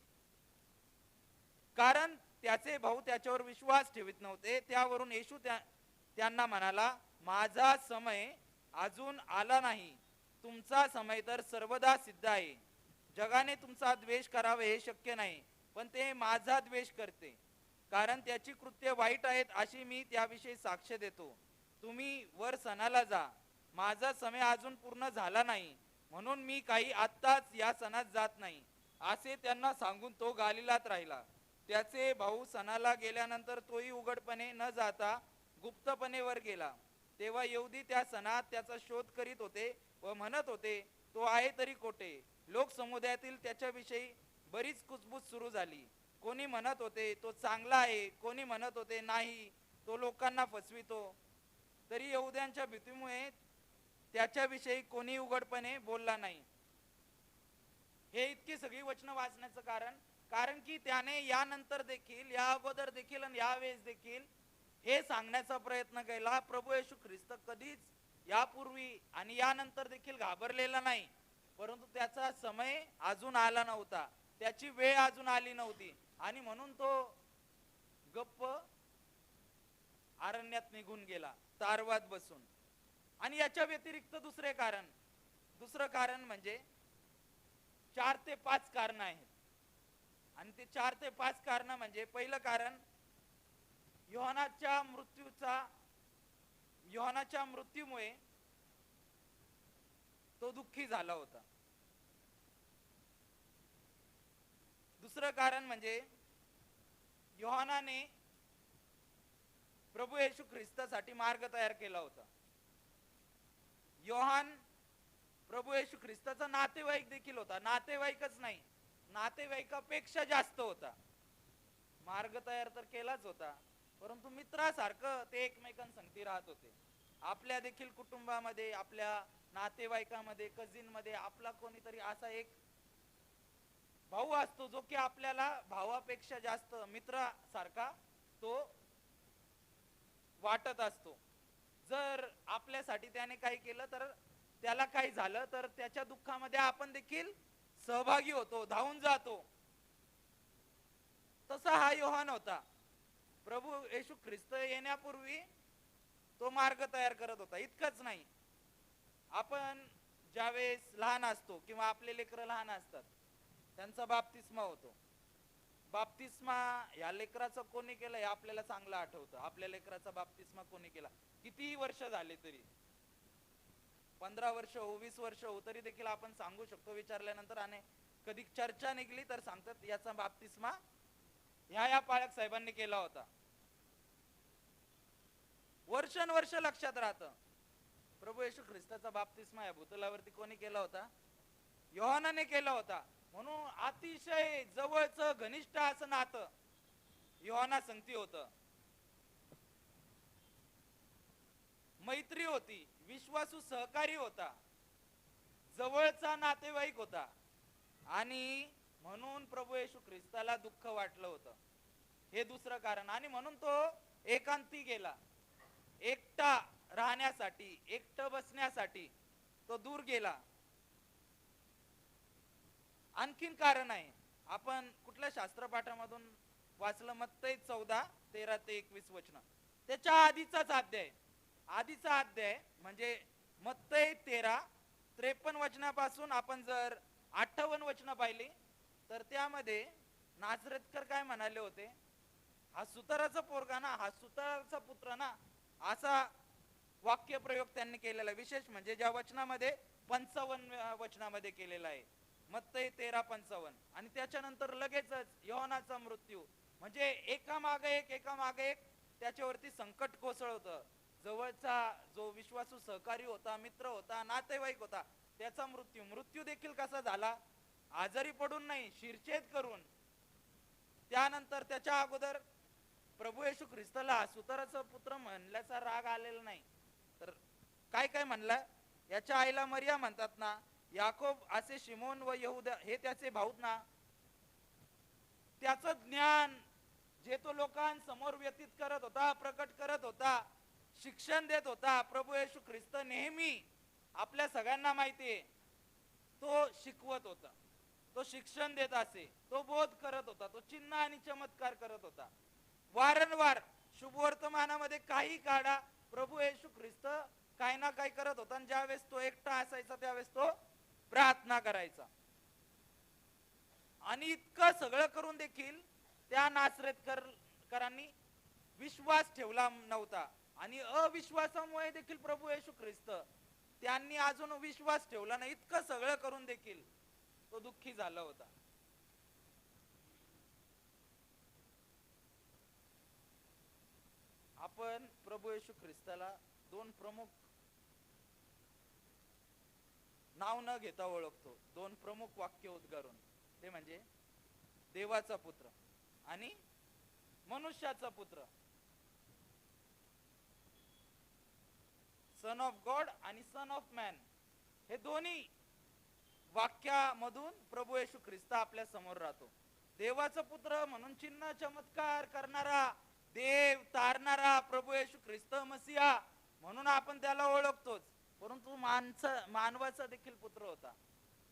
कारण त्याचे भाऊ त्याच्यावर विश्वास ठेवित नव्हते. त्यावरून येशू त्यांना म्हणाला, माझा समय अजून आला नाही, तुमचा समय तर सर्वदा सिद्ध आहे. जगाने तुमचा द्वेष करावे हे शक्य नाही, पण ते माझा द्वेष करते, कारण त्याची कृत्य वाईट आहेत अशी मी त्याविषयी साक्ष देतो. तुम्ही वर सणाला जा, माझा समय अजून पूर्ण झाला नाही, म्हणून मी काही आत्ताच या सणात जात नाही असे त्यांना सांगून तो गालिलात राहिला. त्याचे भाऊ सणाला गेल्यानंतर तोही उघडपणे न जाता गुप्तपणे वर गेला. तेव्हा यहुदी त्या सणात त्याचा शोध करीत होते व म्हणत होते, तो आहे तरी कोठे? लोक समुदायातील त्याच्याविषयी बरीच कुजबूज सुरू झाली. कोणी म्हणत होते तो चांगला आहे, कोणी म्हणत होते नाही तो लोकांना फसवितो. तरी यहुद्यांच्या भीतीमुळे त्याच्याविषयी कोणी उघडपणे बोलला नाही. हे इतकी सगळी वचनं वाचण्याचं कारण की त्याने यानंतर देखील, या अगोदर देखील आणि यावेळेस देखील हे सांगण्याचा प्रयत्न केला, प्रभू येशू ख्रिस्त कधीच यापूर्वी आणि यानंतर देखील घाबरलेला नाही, परंतु त्याचा समय अजून आला नव्हता, त्याची वेळ अजून आली नव्हती आणि म्हणून तो गप्प अरण्यात निघून गेला तारवात बसून. आणि याच्या व्यतिरिक्त दुसरं कारण म्हणजे 4 ते 5 कारण आहेत. आणि ते 4 ते 5 कारण म्हणजे पहिलं कारण योहानाच्या मृत्यूमुळे तो दुःखी झाला होता. दुसरं कारण म्हणजे योहानाने प्रभू येशू ख्रिस्तासाठी मार्ग तयार केला होता. योहान प्रभू येशू ख्रिस्ताचा नातेवाईक देखील होता. नातेवाईकच नाही, नातेवाईकापेक्षा जास्त होता. मार्ग तयार तर केलाच होता, परंतु मित्रासारखं ते एकमेकांसंगती राहत होते. आपल्या देखील कुटुंबामध्ये, आपल्या नातेवाईकामध्ये, कझिन मध्ये आपला कोणीतरी असा एक भाऊ असतो जो की आपल्याला भावापेक्षा जास्त मित्रासारखा तो वाटत असतो. जर आपल्यासाठी त्याने काही केलं, तर त्याला काही झालं तर त्याच्या दुःखामध्ये आपण देखील सहभागी होतो, धावून जातो. तसा हा योहान होता. प्रभू येशू ख्रिस्त येण्यापूर्वी तो मार्ग तयार करत होता. इतकंच नाही, आपण ज्यावेळेस लहान असतो किंवा आपले लेकरं लहान असतात, त्यांचा बाप्तिस्मा होतो. बाप्तिस्मा या लेकराचं कोणी केलं हे आपल्याला चांगलं आठवतं. आपल्या लेकराचा बाप्तिस्मा कोणी केला, कितीही वर्ष झाले तरी, 15 वर्ष हो, 20 वर्ष हो, तरी देखील आपण सांगू शकतो विचारल्यानंतर. आणि कधी चर्चा निघली तर सांगतात याचा बाप्तिस्मा ह्या पाळक साहेबांनी केला होता. वर्षानुवर्ष लक्षात राहतं. प्रभू येशू ख्रिस्ताचा बाप्तिस्मा या भूतलावरती कोणी केला होता? योहानाने केला होता. म्हणून अतिशय जवळचं घनिष्ठ असं नातं योहाना संगती होतं. मैत्री होती, विश्वासू सहकारी होता, जवळचा नातेवाईक होता. आणि म्हणून प्रभू येशू ख्रिस्ताला दुःख वाटलं होतं. हे दुसरं कारण. आणि म्हणून तो एकांती गेला, एकटा राहण्यासाठी, एकटं बसण्यासाठी तो दूर गेला. आणखीन कारण आहे. आपण कुठल्या शास्त्रपाठामधून वाचलं? मत्तई 14:13-21 वचन. त्याच्या आधीचा अध्याय म्हणजे मत्तई 13:53 वचनापासून आपण जर 58 वचन पाहिली तर त्यामध्ये नाझरेतकर काय म्हणाले होते? हा सुताराचा पोरगा ना, हा सुताराचा पुत्र ना, असा वाक्यप्रयोग त्यांनी केलेला. विशेष म्हणजे ज्या वचनामध्ये 55 वचनामध्ये केलेला आहे, मत्तई 13:55. आणि त्याच्यानंतर लगेचच योहानाचा मृत्यू. म्हणजे एकामागे एक त्याच्यावरती संकट कोसळतं. जवळचा जो विश्वासू सहकारी होता, मित्र होता, नातेवाईक होता, त्याचा मृत्यू देखील कसा झाला? आजारी पडून नाही, शिरछेद करून. त्यानंतर त्याच्या अगोदर प्रभू येशू ख्रिस्ताला सुताराचा पुत्र म्हणल्याचा राग आलेला नाही, तर काय म्हणला? याच्या आईला मरिया म्हणतात ना, याकोब असे शिमोन व यहुदा हे त्याचे भाऊत ना. त्याचं ज्ञान जे तो लोकांसमोर व्यतीत करत होता, प्रकट करत होता, शिक्षण देत होता, प्रभू येशू ख्रिस्त नेहमी आपल्या सगळ्यांना माहितीये तो शिकवत होता, तो शिक्षण देत असे, तो बोध करत होता, तो चिन्ह आणि चमत्कार करत होता. वारंवार शुभवर्तमानामध्ये काही काढा प्रभू येशू ख्रिस्त काही ना काही करत होता. आणि ज्यावेळेस तो एकटा असायचा त्यावेळेस तो प्रार्थना करायचा. आणि इतकं सगळं करून देखील त्या नासरेतकरांनी विश्वास ठेवला नव्हता. आणि अविश्वासामुळे देखील प्रभू येशू ख्रिस्त त्यांनी अजून विश्वास ठेवला नाही. इतकं सगळं करून देखील तो दुःखी झाला होता. आपण प्रभू येशू ख्रिस्ताला 2 प्रमुख नाव न घेता ओळखतो, 2 प्रमुख वाक्य उद्गारून. ते म्हणजे देवाचा पुत्र आणि मनुष्याचा पुत्र, सन ऑफ गॉड आणि सन ऑफ मॅन, हे दोन्ही वाक्यामधून प्रभू येशू ख्रिस्त आपल्या समोर राहतो. देवाचा पुत्र म्हणून चिन्ह चमत्कार करणारा, देव तारणारा प्रभू येशू ख्रिस्त मसीहा म्हणून आपण त्याला ओळखतोच. परंतु मानवाचा देखील पुत्र होता,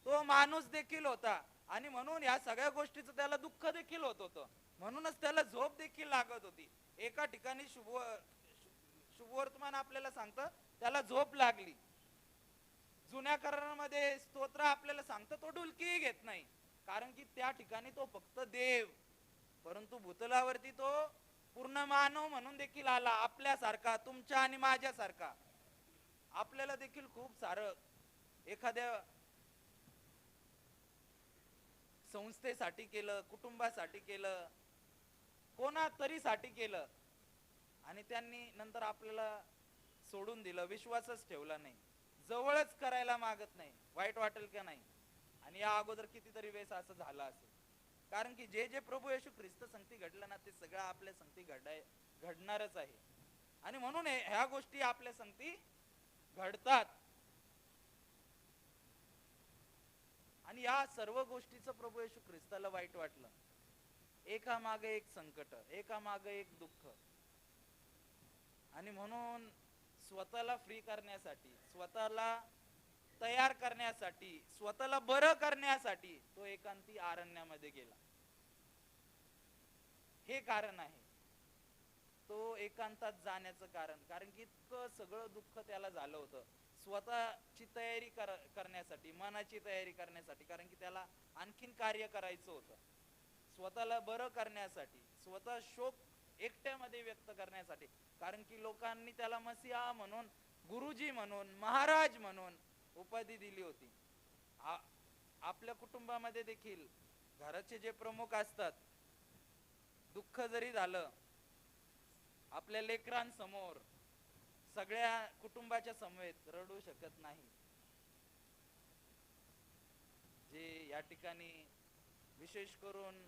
तो माणूस देखील होता आणि म्हणून या सगळ्या गोष्टीचं त्याला दुःख देखील होत होतं. म्हणूनच त्याला झोप देखील लागत होती. एका ठिकाणी शुभवर्तमान आपल्याला सांगतं त्याला झोप लागली. जुन्या करारामध्ये स्तोत्र आपल्याला सांगतं तो डुलकी घेत नाही, कारण की त्या ठिकाणी तो फक्त देव, परंतु भूतलावरती तो पूर्ण मानव म्हणून देखील आला, आपल्यासारखा, तुमच्या आणि माझ्यासारखा. आपल्याला देखील खूप सारं एखाद्या संस्थेसाठी केलं, कुटुंबासाठी केलं, कोणा तरी साठी केलं आणि त्यांनी नंतर आपल्याला सोडून दिलं, विश्वासच ठेवला नाही, जवळच करायला मागत नाही. वाईट वाटेल का नाही? आणि या अगोदर कितीतरी वेळेस असं झालं असेल. कारण की जे जे प्रभू येशू ख्रिस्त संगती घडलं ना, ते सगळं आपल्या संगती घडणारच आहे. आणि म्हणून ह्या गोष्टी आपल्या संगती घडतात. आणि या सर्व गोष्टीचं प्रभू येशू ख्रिस्ताला वाईट वाटलं. एकामागे एक संकट, एकामागे एक दुःख. आणि म्हणून स्वतःला फ्री करण्यासाठी, स्वतःला तयार करण्यासाठी, स्वतःला बरं करण्यासाठी तो एकांती अरण्यामध्ये गेला. हे कारण आहे तो एकांतात जाण्याचं कारण. कारण की इतकं सगळं दुःख त्याला झालं होतं स्वतःची तयारी करण्यासाठी, मनाची तयारी करण्यासाठी, कारण की त्याला आणखीन कार्य करायचं होतं, स्वतःला बरं करण्यासाठी, स्वतः शोक एकट्यामध्ये व्यक्त करण्यासाठी. कारण की लोकांनी त्याला मसीहा म्हणून, गुरुजी म्हणून, महाराज म्हणून उपाधी दिली होती. आपल्या कुटुंबामध्ये देखील घराचे जे प्रमुख असतात, दुःख जरी झालं आपल्या लेकरांसमोर, सगळ्या कुटुंबाच्या समवेत रडू शकत नाही. जे या ठिकाणी विशेष करून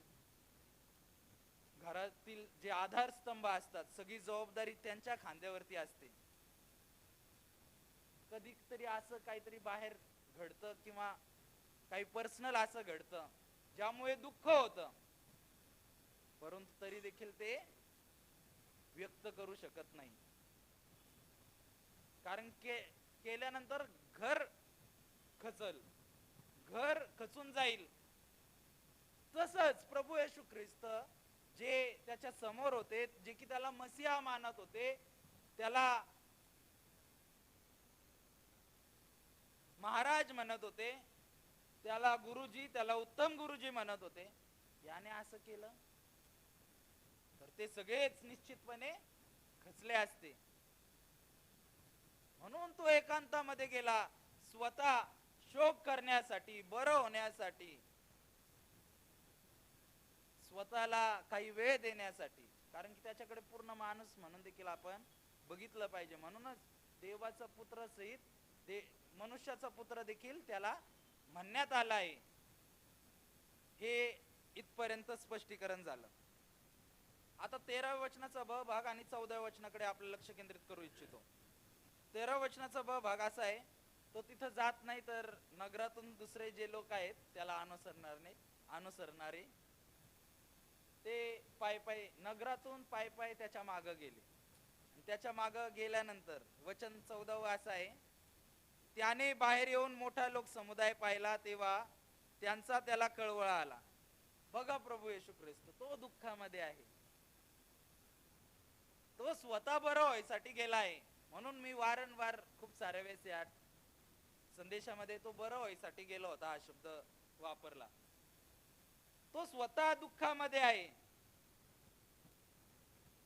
घरातील जे आधारस्तंभ असतात, सगळी जबाबदारी त्यांच्या खांद्यावरती असते. कधीतरी असं काहीतरी बाहेर घडतं किंवा काही पर्सनल असं घडतं ज्यामुळे दुःख होतं, परंतु तरी देखील ते व्यक्त करू शकत नाही. कारण केल्यानंतर घर खचल, घर खचून जाईल. तसंच प्रभू येशू ख्रिस्त जे त्याच्या समोर होते, जे की त्याला मसीहा मानत होते, त्याला महाराज म्हणत होते, त्याला गुरुजी, त्याला उत्तम गुरुजी म्हणत होते, याने असं केलं तर ते सगळेच निश्चितपणे खचले असते. म्हणून तो एकांतामध्ये गेला, स्वतः शोक करण्यासाठी, बरं होण्यासाठी, स्वतःला काही वेळ देण्यासाठी. कारण की त्याच्याकडे पूर्ण माणूस म्हणून देखील आपण बघितलं पाहिजे. म्हणूनच देवाचा पुत्र सहित मनुष्याचा पुत्र देखील त्याला म्हणण्यात आला आहे. हे इथपर्यंत स्पष्टीकरण झालं. आता 13व्या वचनाचा ब भाग आणि 14व्या वचनाकडे आपलं लक्ष केंद्रित करू इच्छितो. 13व्या वचनाचा ब भाग असा आहे, तो तिथं जात नाही तर नगरातून दुसरे जे लोक आहेत त्याला अनुसरणारे ते पाय नगरातून पाय त्याच्या मागं गेले. त्याच्या मागं गेल्यानंतर वचन 14 असं आहे, त्याने बाहेर येऊन मोठा लोक समुदाय पाहिला, तेव्हा त्यांचा त्याला कळवळा आला. बघा प्रभू येशू ख्रिस्त तो दुःखामध्ये आहे, तो स्वतः बरं व्हायसाठी गेला आहे. म्हणून मी वारंवार खूप साऱ्या वेळेस या संदेशामध्ये तो बरं व्हायसाठी गेला होता हा शब्द वापरला. तो स्वतः दुःखामध्ये आहे,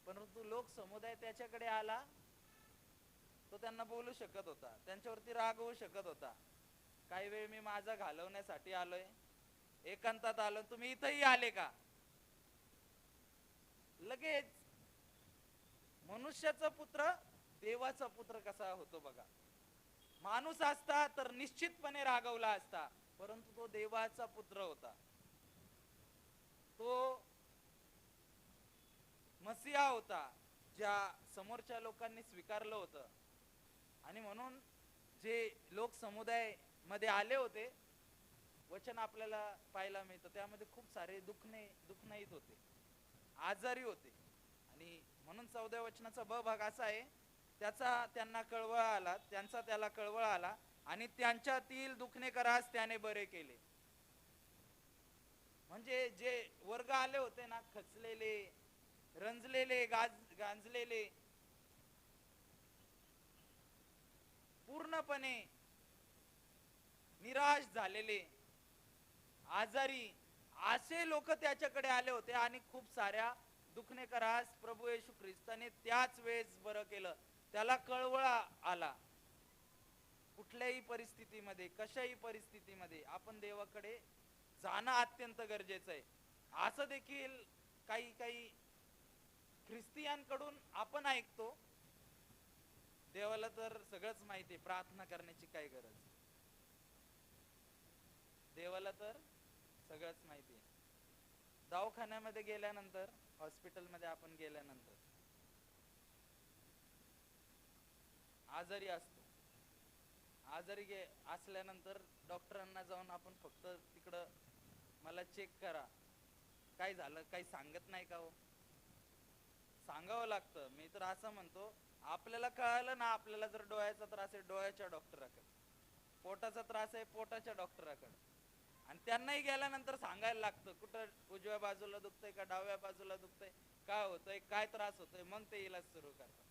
परंतु लोक समुदाय त्याच्याकडे आला, तो त्यांना बोलू शकत होता, त्यांच्यावरती रागवू शकत होता. काही वेळ मी माझा घालवण्यासाठी आलोय, एकांतात आलो, तुम्ही इथंही आले का? लगेच मनुष्याचा पुत्र देवाचा पुत्र कसा होतो बघा. माणूस असता तर निश्चितपणे रागवला असता, परंतु तो देवाचा पुत्र होता. तो मसीहा होता ज्या समोरच्या लोकांनी स्वीकारलं होतं. आणि म्हणून जे लोक समुदाय मध्ये आले होते, वचन आपल्याला पाहायला मिळतं त्यामध्ये खूप सारे दुखनाईत होते, आजारी होते. आणि म्हणून 14व्या वचनाचा ब भाग असा आहे, त्याचा त्यांना कळवळ आला, त्यांचा त्याला कळवळ आला आणि त्यांच्यातील दुखणेकरास त्याने बरे केले. म्हणजे जे वर्ग आले होते ना, खचलेले, रंजलेले, गांजलेले, पूर्णपणे निराश झालेले, आजारी, असे लोक त्याच्याकडे आले होते. आणि खूप साऱ्या दुखणेकरास प्रभू येशू ख्रिस्ताने त्याच वेळेस बरं केलं. त्याला कळवळा आला. कुठल्याही परिस्थितीमध्ये, कशाही परिस्थितीमध्ये आपण देवाकडे जाणं अत्यंत गरजेचं आहे. असं देखील काही काही ख्रिस्तियांकडून आपण ऐकतो, देवाला तर सगळंच माहिती आहे, प्रार्थना करण्याची काय गरज. देवाला तर सगळंच माहिती आहे. दवाखान्यामध्ये गेल्यानंतर, हॉस्पिटलमध्ये आपण गेल्यानंतर आजारी असतो, आजारी असल्यानंतर डॉक्टरांना जाऊन आपण फक्त तिकडं मला चेक करा, काय झालं, काही सांगत नाही का हो? सांगावं लागतं. मी तर असं म्हणतो, आपल्याला कळालं ना, आपल्याला जर डोळ्याचा त्रास आहे डोळ्याच्या डॉक्टराकडे, पोटाचा त्रास आहे पोटाच्या डॉक्टराकडे. आणि त्यांनाही गेल्यानंतर सांगायला लागतं कुठं उजव्या बाजूला दुखतंय का डाव्या बाजूला दुखतंय, काय होतंय, काय त्रास होतोय, मग ते इलाज सुरू करतात.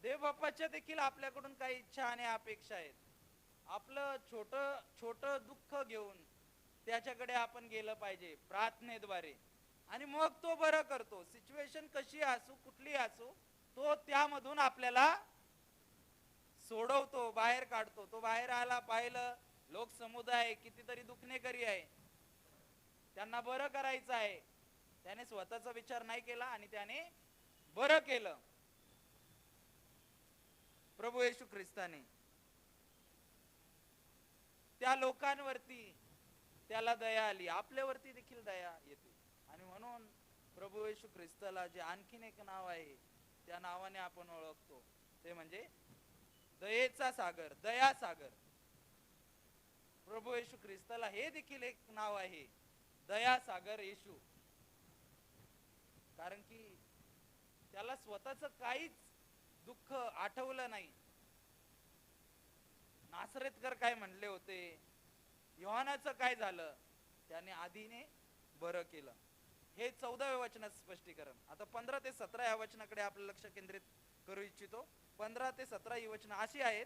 देव बाप्पाच्या देखील आपल्याकडून काही इच्छा आणि अपेक्षा आहेत. आपलं छोट छोट दुःख घेऊन त्याच्याकडे आपण गेलं पाहिजे प्रार्थनेद्वारे, आणि मग तो बरं करतो. सिच्युएशन कशी असो, कुठली असो, तो त्यामधून आपल्याला सोडवतो, बाहेर काढतो. तो बाहेर आला, पाहिलं लोक समुदाय कितीतरी दुखणेकरी आहे, त्यांना बरं करायचं आहे, त्याने स्वतःचा विचार नाही केला आणि त्याने बरं केलं प्रभू येशू ख्रिस्ताने. त्या लोकांवरती त्याला दया आली, आपल्यावरती देखील दया येते. आणि म्हणून प्रभू येशू ख्रिस्ताला जे आणखीन एक नाव आहे, त्या नावाने आपण ओळखतो, ते म्हणजे दयेचा सागर, दया सागर. प्रभू येशू ख्रिस्ताला हे देखील एक नाव आहे, दया सागर येशू. कारण की त्याला स्वतःच काहीच दुःख आठवलं नाही. नासरेतकर काय म्हणले होते, योहानाचं काय झालं, त्याने आधीने बरं केलं. हे 14व्या वचनात स्पष्टीकरण. आता 15 ते 17 या वचनाकडे आपलं लक्ष केंद्रित करू इच्छितो. 15 ते 17 ही वचनं अशी आहेत.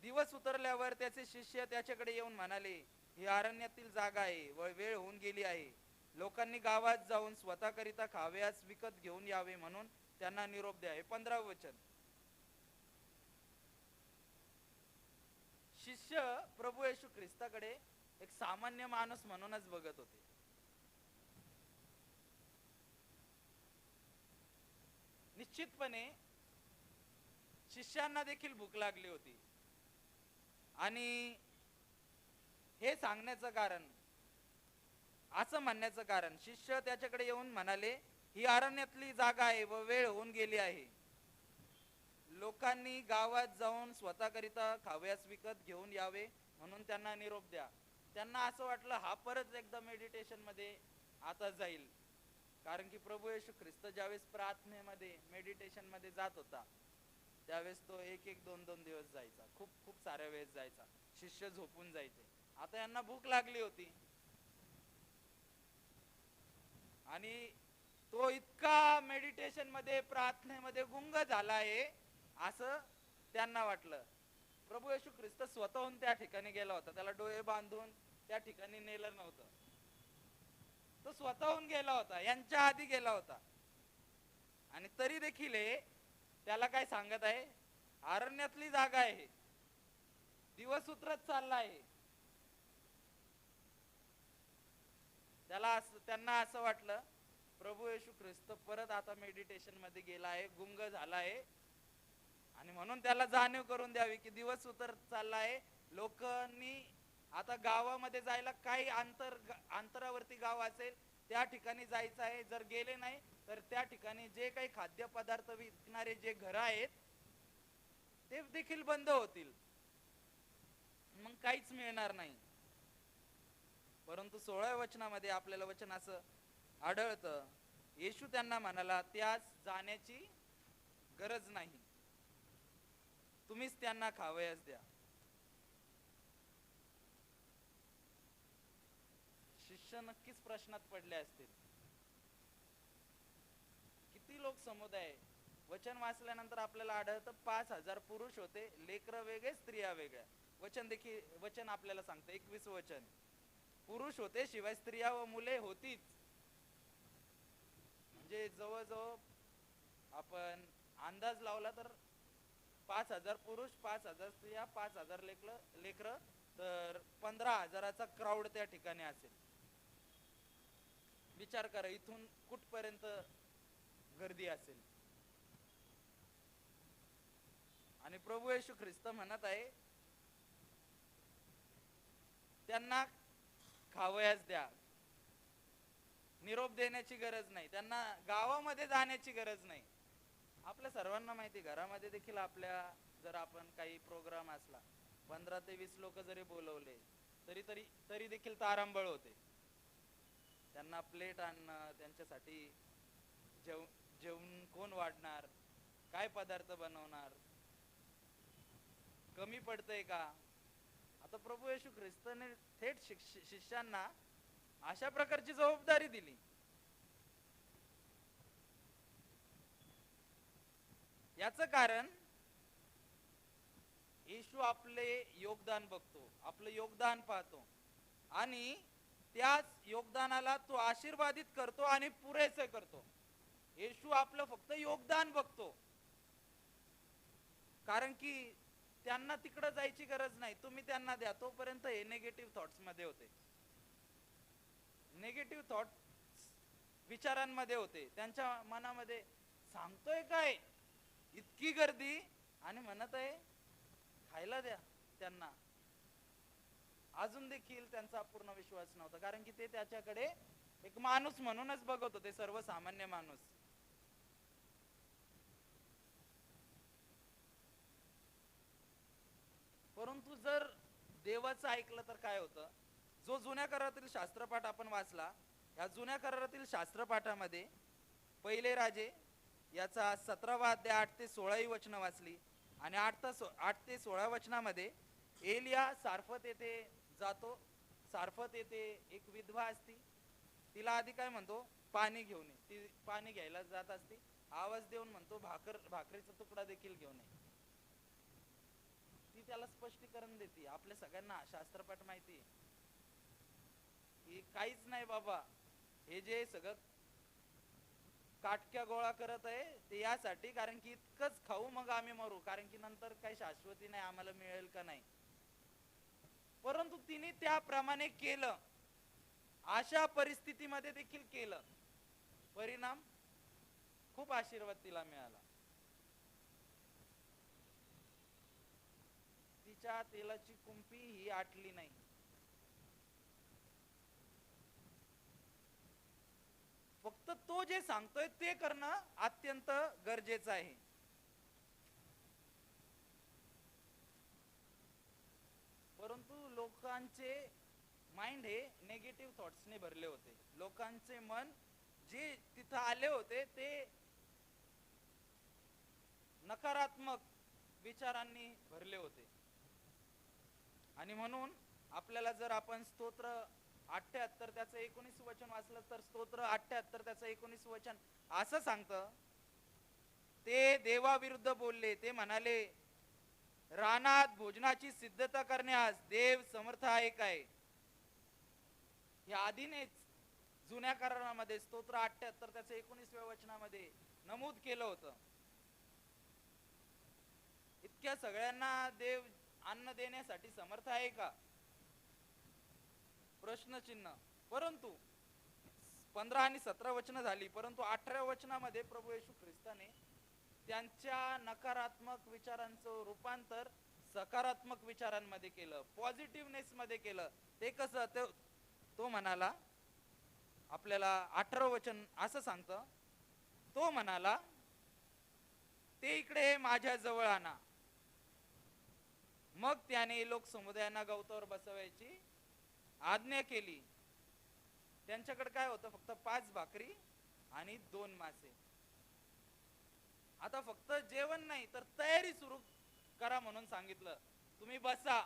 दिवस उतरल्यावर त्याचे शिष्य त्याच्याकडे येऊन म्हणाले, ही अरण्यातील जागा आहे व वेळ होऊन गेली आहे. लोकांनी गावात जाऊन स्वतःकरिता खाव्यास विकत घेऊन यावे म्हणून त्यांना निरोप द्या. हे 15वे वचन. शिष्य प्रभू येशू ख्रिस्ताकडे एक सामान्य माणूस म्हणूनच बघत होते. निश्चितपणे शिष्यांना देखील भूक लागली होती. आणि हे सांगण्याचं कारण, असं म्हणण्याचं कारण, शिष्य त्याच्याकडे येऊन म्हणाले, ही अरण्यातली जागा आहे व वेळ होऊन गेली आहे. लोकांनी गावात जाऊन स्वतःकरिता खाव्यास विकत घेऊन यावे म्हणून त्यांना निरोप द्या. त्यांना असं वाटलं हा परत एकदा मेडिटेशन मध्ये आता जाईल. कारण की प्रभू येशू ख्रिस्त ज्यावेळेस प्रार्थनेमध्ये, मेडिटेशन मध्ये जात होता, त्यावेळेस तो 1-1, 2-2 दिवस जायचा, खूप साऱ्या वेळेस जायचा. शिष्य झोपून जायचे. आता यांना भूक लागली होती आणि तो इतका मेडिटेशन मध्ये, प्रार्थनेमध्ये गुंग झाला आहे असं त्यांना वाटलं. प्रभू येशू ख्रिस्त स्वतःहून त्या ठिकाणी गेला होता. त्याला डोळे बांधून त्या ठिकाणी नेलं नव्हतं. तो स्वतःहून गेला होता, यांच्या आधी गेला होता. आणि तरी देखील त्याला काय सांगत आहे, अरण्यातली जागा आहे, दिवस उतरत चालला आहे. त्यांना असं वाटलं प्रभू येशू ख्रिस्त परत आता मेडिटेशन मध्ये गेला आहे, गुंग झाला आहे, आणि म्हणून त्याला जाणीव करून द्यावी की दिवस उतरत चालला आहे. लोकांनी आता गावामध्ये जायला काही अंतरावरती गाव असेल त्या ठिकाणी जायचं आहे. जर गेले नाही तर त्या ठिकाणी जे काही खाद्यपदार्थ विकणारे जे घर आहेत ते देखील बंद होतील, मग काहीच मिळणार नाही. परंतु 16व्या वचनामध्ये आपल्याला वचन असं आढळतं, येशू त्यांना म्हणाला, त्यास जाण्याची गरज नाही, तुम्हीच त्यांना खावयास द्या. शिष्य नक्कीच प्रश्नात पडले असतील. किती लोक समुदाय. वचन वाचल्यानंतर आपल्याला आढळतं 5,000 पुरुष होते, लेकरं वेगळे, स्त्रिया वेगळ्या. वचन आपल्याला सांगतं 21 वचन, पुरुष होते शिवाय स्त्रिया व मुले होतीच. म्हणजे जवळजवळ आपण अंदाज लावला तर 5,000 पुरुष, 5,000 स्त्रिया, 5,000 लेकरं, तर 15,000चा क्राऊड त्या ठिकाणी असेल. विचार करा इथून कुठपर्यंत गर्दी असेल. आणि प्रभू येशू ख्रिस्त म्हणत आहे त्यांना खावयास द्या. निरोप देण्याची गरज नाही, त्यांना गावामध्ये जाण्याची गरज नाही. आपल्या सर्वांना माहिती, घरामध्ये देखील आपल्या जर आपण काही प्रोग्राम असला 15 ते 20 लोक जरी बोलवले तरी देखील तारांबळ होते. त्यांना प्लेट आणणं, त्यांच्यासाठी जेवण कोण वाढणार, काय पदार्थ बनवणार, कमी पडतंय का. आता प्रभू येशू ख्रिस्ताने थेट शिष्यांना अशा प्रकारची जबाबदारी दिली. याचं कारण येशू आपले योगदान बघतो, आपलं योगदान पाहतो आणि त्याच योगदानाला तो आशीर्वादित करतो आणि पुरेसे करतो. येशू आपलं फक्त योगदान बघतो, कारण की त्यांना तिकडे जायची गरज नाही, तुम्ही त्यांना द्या. तोपर्यंत हे निगेटिव्ह थॉट्स मध्ये होते, निगेटिव्ह थॉट्स विचारांमध्ये होते. त्यांच्या मनामध्ये सांगतोय काय, इतकी गर्दी आणि म्हणत आहे खायला द्या त्यांना. अजून देखील त्यांचा पूर्ण विश्वास नव्हता, कारण की ते त्याच्याकडे एक माणूस म्हणूनच बघत होते, सर्वसामान्य माणूस. परंतु जर देवाचं ऐकलं तर काय होतं. जो जुन्या करारातील शास्त्रपाठ आपण वाचला, या जुन्या करारातील शास्त्रपाठामध्ये पहिले राजे याचा 17वा अध्याय 8 ते 16 वचन वाचली आणि 8 ते 16 वचनामध्ये एलिया सारफत येथे जातो. सारफत येथे एक विधवा असती, तिला आधी काय म्हणतो, पाणी घेऊन ये. ती पाणी घ्यायला जात असती, आवाज देऊन म्हणतो भाकरीचा तुकडा देखील घेऊन ये. ती त्याला स्पष्टीकरण देते. आपल्या सगळ्यांना शास्त्रपाठ माहिती आहे की काहीच नाही बाबा, हे जे सगळं काटक्या गोळा करत आहे ते यासाठी, कारण की इतकंच खाऊ मग आम्ही मरू, कारण की नंतर काही शाश्वती नाही, आम्हाला मिळेल का नाही. परंतु तिने त्याप्रमाणे केलं, अशा परिस्थितीमध्ये देखील केलं. परिणाम खूप आशीर्वाद तिला मिळाला. तिच्या तेलाची कुंपी ही आटली नाही. फक्त तो जे सांगतोय ते करणं अत्यंत गरजेचं आहे. परंतु लोकांचे माइंड हे नेगेटिव्ह थॉट्सने भरले होते. लोकांचे मन जे तिथं आले होते ते नकारात्मक विचारांनी भरले होते. आणि म्हणून आपल्याला जर आपण स्तोत्र 78 त्याचं 19 वचन वाचलं तर स्तोत्र 78 त्याचं 19 वचन असं सांगतं, ते देवाविरुद्ध बोलले. ते म्हणाले, रानात भोजनाची सिद्धता करण्यास देव समर्थ आहे काय. या आधीनेच जुन्या करारामध्ये स्तोत्र 78 त्याचं 19व्या वचनामध्ये नमूद केलं होतं. इतक्या सगळ्यांना देव अन्न देण्यासाठी समर्थ आहे का, प्रश्नचिन्ह. परंतु 15 आणि 17 वचन झाली, परंतु 18व्या वचनामध्ये प्रभू येशू ख्रिस्ताने त्यांच्या नकारात्मक विचारांचं रूपांतर सकारात्मक विचारांमध्ये केलं, पॉझिटिव्हनेस मध्ये केलं. ते कसं तो म्हणाला, आपल्याला 18 वचन असं सांगतं, तो म्हणाला, ते इकडे माझ्या जवळ आणा. मग त्याने लोकसमुदायांना गवतावर बसवायची आज्ञा केली. त्यांच्याकडे काय होतं, फक्त 5 भाकरी आणि 2 मासे. आता फक्त जेवण नाही तर तयारी सुरू करा म्हणून सांगितलं. तुम्ही बसा.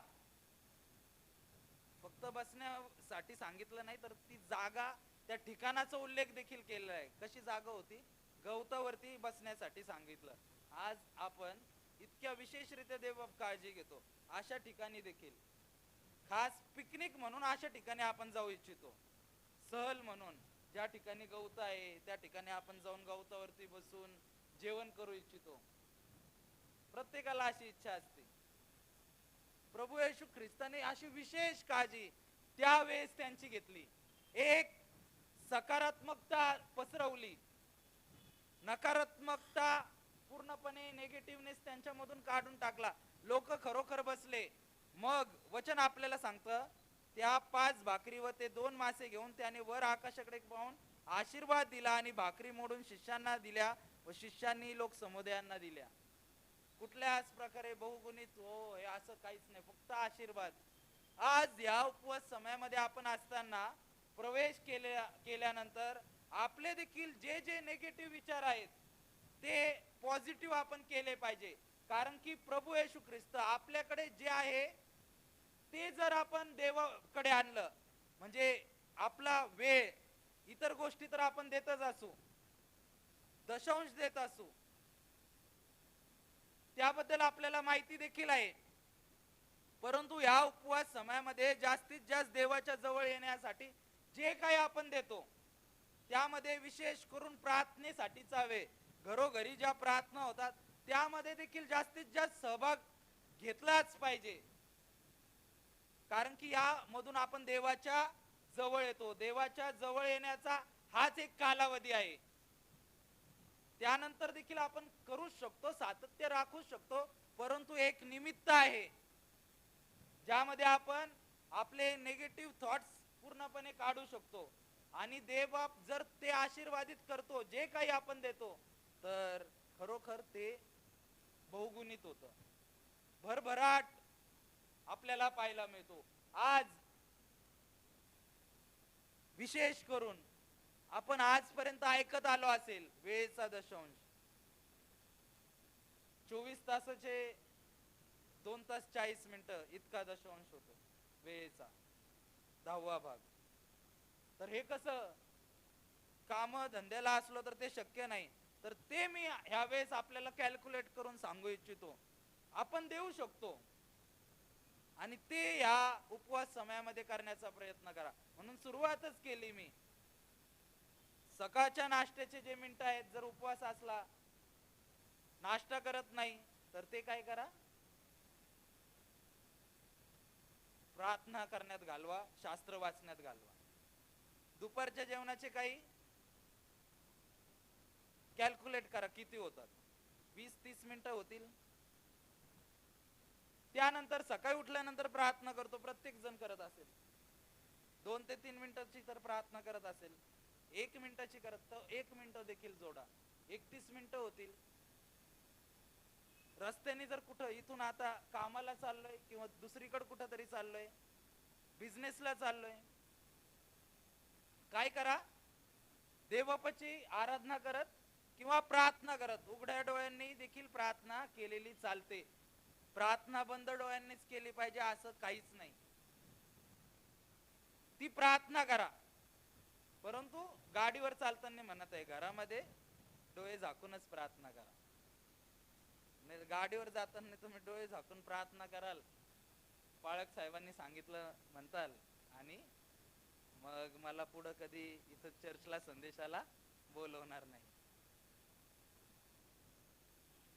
फक्त बसण्यासाठी सांगितलं नाही, तर ती जागा, त्या ठिकाणाचा उल्लेख देखील केलेला आहे. कशी जागा होती? गवतावरती बसण्यासाठी सांगितलं. आज आपण इतक्या विशेषरित्या देव काळजी घेतो, अशा ठिकाणी देखील खास पिकनिक म्हणून अशा ठिकाणी आपण जाऊ इच्छितो. सहल म्हणून ज्या ठिकाणी गवत आहे त्या ठिकाणी आपण जाऊन गवतावरती बसून जेवण करू इच्छितो. प्रत्येकाला अशी इच्छा असते. प्रभू येशू ख्रिस्ताने अशी विशेष काळजी त्यावेळेस त्यांची घेतली. एक सकारात्मकता पसरवली, नकारात्मकता पूर्णपणे नेगेटिव्हनेस त्यांच्यामधून काढून टाकला. लोक खरोखर बसले. मग वचन आपल्याला सांगतं, त्या 5 भाकरी व ते 2 मासे घेऊन त्याने वर आकाशाकडे पाहून आशीर्वाद दिला आणि भाकरी मोडून शिष्यांना दिल्या व शिष्यांनी लोक समुदायांना दिल्या. कुठल्याच प्रकारे बहुगुणित हो हे असं काहीच नाही, फक्त आशीर्वाद. आज या उपवास समयामध्ये आपण असताना प्रवेश केल्यानंतर आपले देखील जे जे नेगेटिव्ह विचार आहेत ते पॉझिटिव्ह आपण केले पाहिजे. कारण की प्रभू येशू ख्रिस्त आपल्याकडे जे आहे ते जर आपण देवाकडे आणलं, म्हणजे आपला वेळ, इतर गोष्टी तर आपण देतच असू, दशांश देत असू, त्याबद्दल आपल्याला माहिती देखील आहे. परंतु या उपवास समयामध्ये जास्तीत जास्त देवाच्या जवळ येण्यासाठी जे काही आपण देतो त्यामध्ये विशेष करून प्रार्थनेसाठीचा वेळ, घरोघरी ज्या प्रार्थना होतात त्यामध्ये देखील जास्तीत जास्त सहभाग घेतलाच पाहिजे. कारण की या मधून आपण देवाच्या जवळ येतो. देवाच्या जवळ येण्याचा हाच एक कालावधी आहे. त्यानंतर देखील आपण करू शकतो, सातत्य राखू शकतो, परंतु एक निमित्त आहे ज्यामध्ये आपण आपले नेगेटिव्ह थॉट्स पूर्णपणे काढू शकतो. आणि देव जर ते आशीर्वादित करतो, जे काही आपण देतो, तर खरोखर ते बहुगुणित होतं, भरभराट आपल्याला पाहायला मिळतो. आज विशेष करून आपण आजपर्यंत ऐकत आलो असेल वेळेचा दशांश, 24 तासाचे 2 तास 40 मिनिटं इतका दशांश होतो वेळेचा 10वा भाग. तर हे कसं, काम धंद्याला असलो तर ते शक्य नाही, तर ते मी ह्या वेळेस आपल्याला कॅल्क्युलेट करून सांगू इच्छितो. आपण देऊ शकतो आणि ते या उपवास समयामध्ये करण्याचा प्रयत्न करा. म्हणून सुरुवातच केली मी. सकाळच्या नाश्त्याचे जे मिनिटं आहेत, जर उपवास असला, नाश्ता करत नाही, तर ते काय करा, प्रार्थना करण्यात घालवा, शास्त्र वाचण्यात घालवा. दुपारच्या जेवणाचे काही कॅल्क्युलेट करा किती होतात, 20-30 मिनिटं होतील. त्यानंतर सकाळी उठल्यानंतर प्रार्थना करतो, प्रत्येक जण करत असेल. 2 ते 3 मिनिटाची तर प्रार्थना करत असेल, 1 मिनिटाची करत तर 1 मिनिट देखील जोडा, 31 मिनिटं होतील. रस्त्याने जर कुठं इथून आता कामाला चाललोय किंवा दुसरीकडे कुठं तरी चाललोय, बिझनेसला चाललोय, काय करा, देवबापाची आराधना करत किंवा प्रार्थना करत, उघड्या डोळ्यांनी देखील प्रार्थना केलेली चालते. प्रार्थना बंद डोळ्यांनीच केली पाहिजे असं काहीच नाही. ती प्रार्थना करा, परंतु गाडीवर चालताना म्हणत आहे, घरामध्ये डोळे झाकूनच प्रार्थना करा. गाडीवर जाताना तुम्ही डोळे झाकून प्रार्थना कराल, पाळक साहेबांनी सांगितलं म्हणताल, आणि मग मला पुढं कधी इथं चर्चला संदेशाला बोलवणार नाही.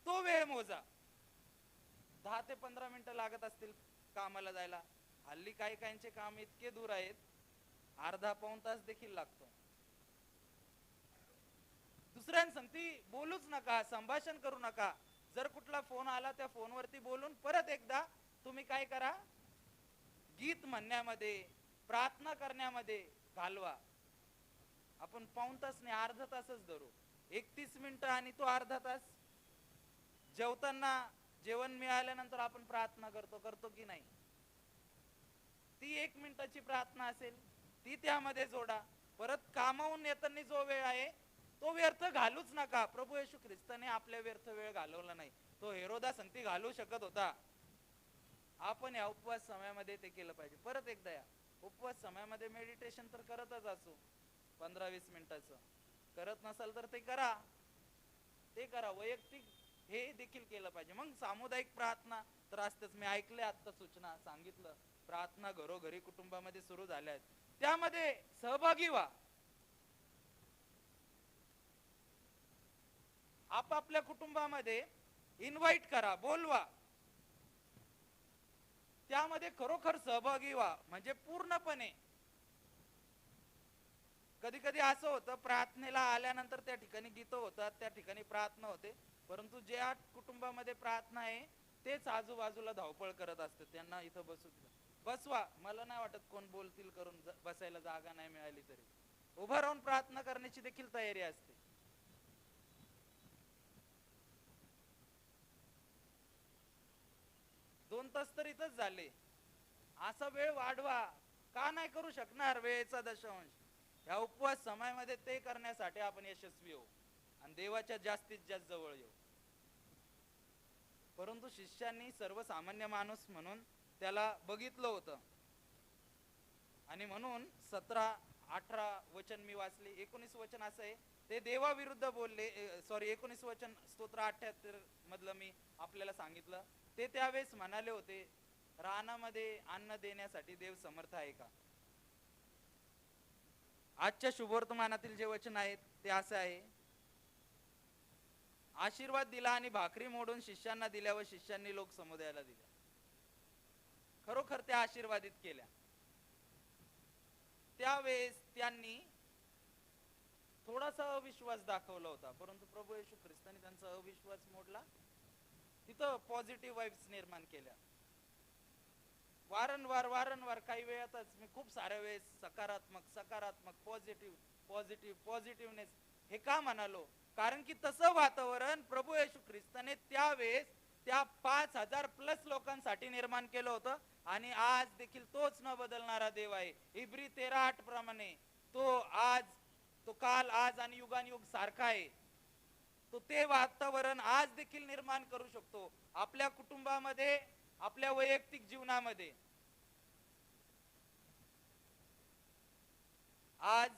तो वेळ मोजा. 10 ते 15 मिनिटं लागत असतील कामाला जायला. हल्ली काही काहींचे काम इतके दूर आहेत, अर्धा-पाऊण तास देखील लागतो. दुसऱ्यांसंगती बोलूच नका, संभाषण करू नका. जर कुठला फोन आला त्या फोनवरती बोलून परत एकदा तुम्ही काय करा, गीत म्हणण्यामध्ये, प्रार्थना करण्यामध्ये घालवा. आपण पाऊण तास नाही, अर्धा तासच धरू. 31 मिनिटं आणि तो अर्धा तास. जेवताना, जेवण मिळाल्यानंतर आपण प्रार्थना करतो की नाही? ती 1 मिनिटाची प्रार्थना असेल, ती त्यामध्ये जोडा. परत कामावून येताना जो वेळ आहे तो व्यर्थ घालूच नका. प्रभू येशू ख्रिस्ताने आपल्या व्यर्थ वेळ घालवला नाही. तो हेरोदा संगती घालू शकत होता. आपण या उपवास समयामध्ये ते केलं पाहिजे. परत एकदा या उपवास समयामध्ये मेडिटेशन तर करतच असू, 15-20 मिनिटाचं. करत नसाल तर ते करा. वैयक्तिक हे देखील केलं पाहिजे. मग सामुदायिक प्रार्थना तर असतेच. मी ऐकले आता सूचना, सांगितलं प्रार्थना घरोघरी कुटुंबामध्ये सुरू झाल्या आहेत, त्यामध्ये सहभागी व्हा. आपापल्या कुटुंबामध्ये इन्व्हाइट करा, बोलवा, त्यामध्ये खरोखर सहभागी व्हा. म्हणजे पूर्णपणे. कधी कधी असं होतं, प्रार्थनेला आल्यानंतर त्या ठिकाणी गीतं होतात, त्या ठिकाणी प्रार्थना होते, परंतु ज्या कुटुंबामध्ये प्रार्थना आहे तेच आजूबाजूला धावपळ करत असतात. त्यांना इथं बसवा. मला नाही वाटत कोण बोलतील करून बसायला जागा नाही मिळाली तरी उभं राहून प्रार्थना करण्याची देखील तयारी असते. दोन तास तर इथंच झाले. असा वेळ वाढवा. का नाही करू शकणार? वेळेचा दशांश. या उपवास समयामध्ये ते करण्यासाठी आपण यशस्वी होऊ आणि देवाच्या जास्तीत जास्त जवळ येऊ. परंतु शिष्यांनी सर्वसामान्य माणूस म्हणून त्याला बघितलं होतं आणि म्हणून 17-18 वचन मी वाचले. 19 वचन असं आहे, ते देवाविरुद्ध बोलले. 19 वचन स्तोत्र 78 मधलं मी आपल्याला सांगितलं. ते त्यावेळेस म्हणाले होते, रानामध्ये अन्न देण्यासाठी देव समर्थ आहे का? आजच्या शुभवर्तमानातील जे वचन आहेत ते असं आहे, आशीर्वाद दिला आणि भाकरी मोडून शिष्यांना दिल्या व शिष्यांनी लोक समुदायाला दिल्या. खरोखर त्या आशीर्वादित केल्या. त्यावेळेस त्यांनी थोडासा अविश्वास दाखवला होता, परंतु प्रभू येशू ख्रिस्ताने त्यांचा अविश्वास मोडला. तिथं पॉझिटिव्ह वाइब्स निर्माण केल्या. वारंवार काही वेळातच मी खूप साऱ्या वेळेस सकारात्मक पॉझिटिव्हनेस हे का म्हणालो? कारण की तसं वातावरण प्रभू येशू ख्रिस्ताने त्यावेळेस त्या 5000+ लोकांसाठी निर्माण केलं होतं आणि आज देखील तोच न बदलणारा देव आहे. इब्री 13:8 प्रमाणे तो काल, आज आणि युगानुयुग सारखा आहे. तो ते वातावरण आज देखील निर्माण करू शकतो आपल्या कुटुंबामध्ये, आपल्या वैयक्तिक जीवनामध्ये. आज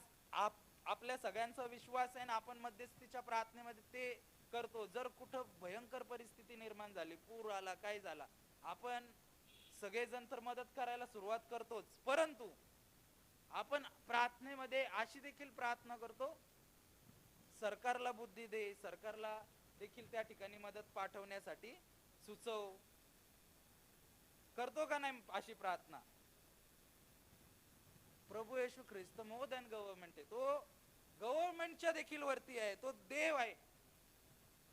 आपल्या सगळ्यांचा विश्वास आहे ना, आपण मध्यस्थीच्या प्रार्थनेमध्ये ते करतो. जर कुठं भयंकर परिस्थिती निर्माण झाली, पूर आला, काय झाला, आपण सगळेजण तर मदत करायला सुरुवात करतोच, परंतु आपण प्रार्थनेमध्ये अशी देखील प्रार्थना करतो, सरकारला बुद्धी दे, सरकारला देखील त्या ठिकाणी मदत पाठवण्यासाठी सुचव. करतो का नाही अशी प्रार्थना? प्रभू येशू ख्रिस्त मोर दॅन गव्हर्नमेंट आहे. तो गव्हर्नमेंटच्या देखील वरती आहे. तो देव आहे.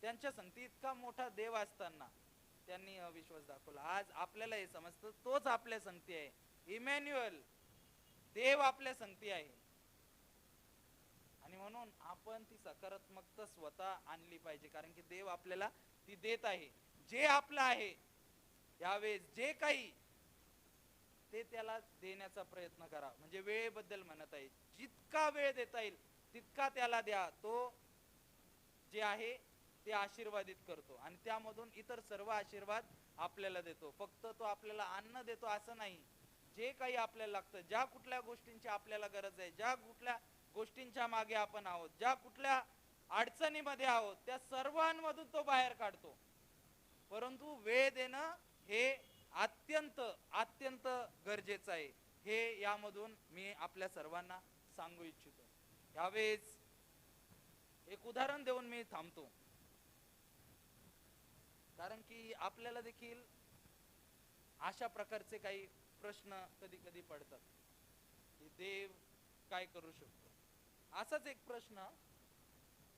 त्यांच्या संगती इतका मोठा देव असताना त्यांनी अविश्वास दाखवला. आज आपल्याला हे समजतं, तोच आपल्या संगती आहे. इमॅन्युअल, देव आपल्या संगती आहे. आणि म्हणून आपण ती सकारात्मकता स्वतः आणली पाहिजे, कारण की देव आपल्याला ती देत आहे. जे आपलं आहे यावेळेस जे काही ते त्याला देण्याचा प्रयत्न करा. म्हणजे वेळेबद्दल म्हणत आहे, जितका वेळ देता येईल तितका त्याला द्या. तो जे आहे ते आशीर्वादित करतो आणि त्यामधून इतर सर्व आशीर्वाद आपल्याला देतो. फक्त तो आपल्याला अन्न देतो असं नाही. जे काही आपल्याला लागतं, ज्या कुठल्या गोष्टींची आपल्याला गरज आहे, ज्या कुठल्या गोष्टींच्या मागे आपण आहोत, ज्या कुठल्या अडचणीमध्ये आहोत, त्या सर्वांमधून तो बाहेर काढतो. परंतु वेळ देणं हे अत्यंत गरजेचं आहे. हे यामधून मी आपल्या सर्वांना सांगू इच्छितो. यावेळेस एक उदाहरण देऊन मी थांबतो, कारण की आपल्याला देखील अशा प्रकारचे काही प्रश्न कधी कधी पडतात की देव काय करू शकतो. असाच एक प्रश्न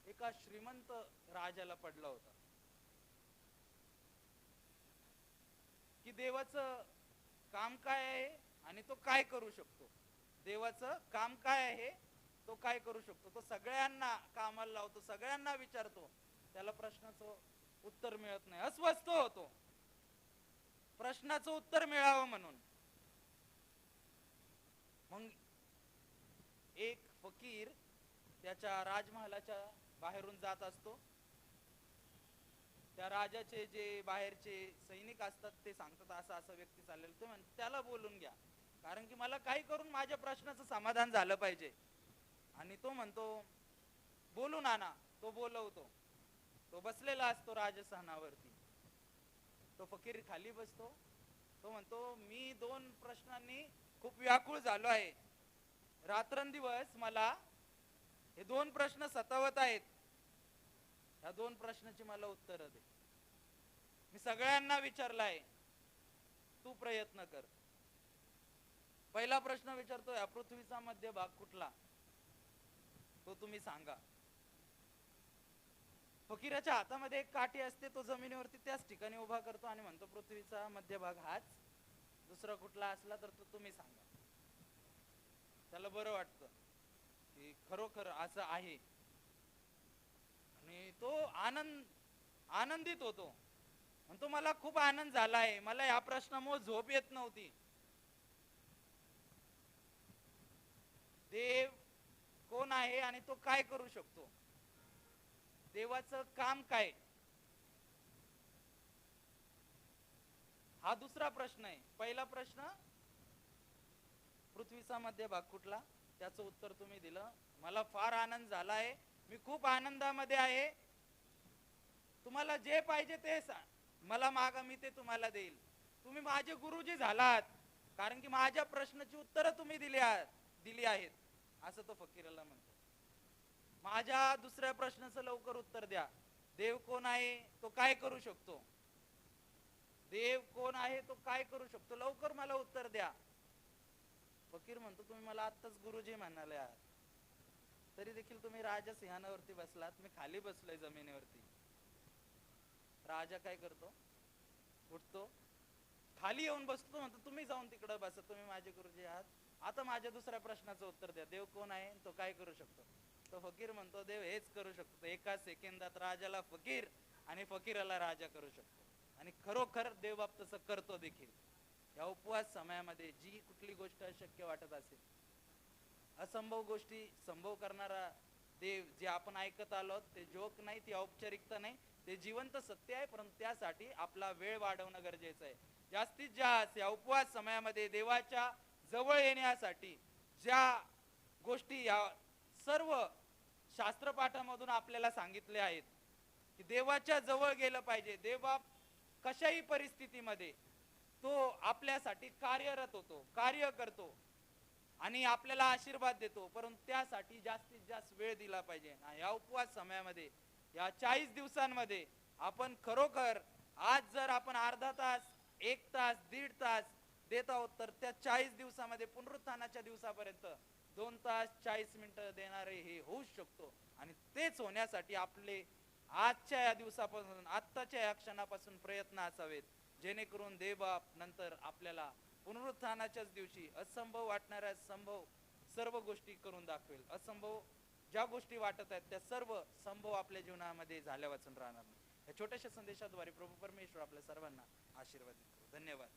एका श्रीमंत राजाला पडला होता. की देवाचं काम काय आहे आणि तो काय करू शकतो. देवाचं काम काय आहे, तो काय करू शकतो. तो सगळ्यांना कामाला लावतो, सगळ्यांना विचारतो. त्याला प्रश्नाचं उत्तर मिळत नाही, अस्वस्थ होतो प्रश्नाचं उत्तर मिळावं म्हणून. मग एक फकीर त्याच्या राजमहालाच्या बाहेरून जात असतो. त्या राजाचे जे बाहेरचे सैनिक असतात ते सांगतात असं असं व्यक्ती चाललेलं, ते त्याला बोलून घ्या, कारण की मला काही करून माझ्या प्रश्नाचं समाधान झालं पाहिजे. आणि तो म्हणतो बोलून आणा. तो बोलवतो. तो बसलेला असतो राजस्थानावरती. तो फकीर खाली बसतो. तो म्हणतो मी 2 प्रश्नांनी खूप व्याकुळ झालो आहे. रात्रंदिवस मला हे 2 प्रश्न सतावत आहेत. या 2 प्रश्नाची मला उत्तर दे. मी सगळ्यांना विचारलं आहे, तू प्रयत्न कर. पहिला प्रश्न विचारतो, या पृथ्वीचा मध्यभाग कुठला, तो तुम्ही सांगा. फकीराच्या हातामध्ये एक काठी असते. तो जमिनीवरती त्याच ठिकाणी उभा करतो आणि म्हणतो पृथ्वीचा मध्यभाग हाच, दुसरा कुठला असला तर तो तुम्ही सांगा. त्याला बरं वाटतं की खरोखर असं आहे आणि तो आनंदित होतो. म्हणतो मला खूप आनंद झाला आहे, मला या प्रश्नामुळे झोप येत नव्हती. देव कोण आहे आणि तो काय करू शकतो, देवाचं काम काय, हा दुसरा प्रश्न आहे. पहिला प्रश्न पृथ्वीचा मध्यभाग कुठला, त्याचं उत्तर तुम्ही दिलं. मला फार आनंद झाला आहे, मी खूप आनंदामध्ये आहे. तुम्हाला जे पाहिजे ते मला मागा, मी ते तुम्हाला देईल. तुम्ही माझे गुरुजी झालात, कारण की माझ्या प्रश्नाची उत्तरं तुम्ही दिली आहेत, असं तो फकीराला म्हणतो. माझ्या दुसऱ्या प्रश्नाचं लवकर उत्तर द्या. देव कोण आहे, तो काय करू शकतो, देव कोण आहे, तो काय करू शकतो, लवकर मला उत्तर द्या. फकीर म्हणतो तुम्ही मला आत्ताच गुरुजी म्हणाले आहात, तरी देखील तुम्ही राजा सिंहानावरती बसलात, मी खाली बसलोय जमिनीवरती. राजा काय करतो, उठतो, खाली येऊन बसतो. म्हणतो तुम्ही जाऊन तिकडे बसा, तुम्ही माझे गुरुजी आहात. आता माझ्या दुसऱ्या प्रश्नाचं उत्तर द्या, देव कोण आहे, तो काय करू शकतो. तो फकीर म्हणतो देव हेच करू शकतो. एका सेकंदात राजाला फकीर आणि फकीराला राजा करू शकतो. आणि खरोखर देव बाप तसं करतो देखील. या उपवास समयामध्ये जी कुठली गोष्ट अशक्य वाटत असेल, असंभव गोष्टी संभव करणारा देव जे आपण ऐकत आलो, ते जोक नाही, ती औपचारिकता नाही, ते जिवंत सत्य आहे. परंतु त्यासाठी आपला वेळ वाढवणं गरजेचं आहे. जास्तीत जास्त या उपवास समयामध्ये देवाच्या जवळ येण्यासाठी ज्या गोष्टी या सर्व शास्त्रपाठामधून आपल्याला सांगितले आहेत की देवाच्या जवळ गेलं पाहिजे. देवबाप कशाही परिस्थितीमध्ये तो आपल्यासाठी कार्यरत होतो, कार्य करतो आणि आपल्याला आशीर्वाद देतो. परंतु त्यासाठी जास्तीत जास्त वेळ दिला पाहिजे. या उपवास समयामध्ये या 40 दिवसांमध्ये आपण खरोखर आज जर आपण अर्धा तास, 1 तास, 1.5 तास देत आहोत, तर त्या 40 दिवसामध्ये पुनरुत्थानाच्या दिवसापर्यंत 2 तास 40 मिनिटं देणारे हे होऊ शकतो. आणि तेच होण्यासाठी आपले आजच्या या दिवसापासून, आत्ताच्या या क्षणापासून प्रयत्न असावेत, जेणेकरून देवबाप नंतर आपल्याला पुनरुत्थानाच्याच दिवशी असंभव वाटणाऱ्या संभव सर्व गोष्टी करून दाखवेल. असंभव ज्या गोष्टी वाटत आहेत त्या सर्व संभव आपल्या जीवनामध्ये झाल्या वाचून राहणार नाही. या छोट्याशा संदेशाद्वारे प्रभू परमेश्वर आपल्या सर्वांना आशीर्वादित करू. धन्यवाद.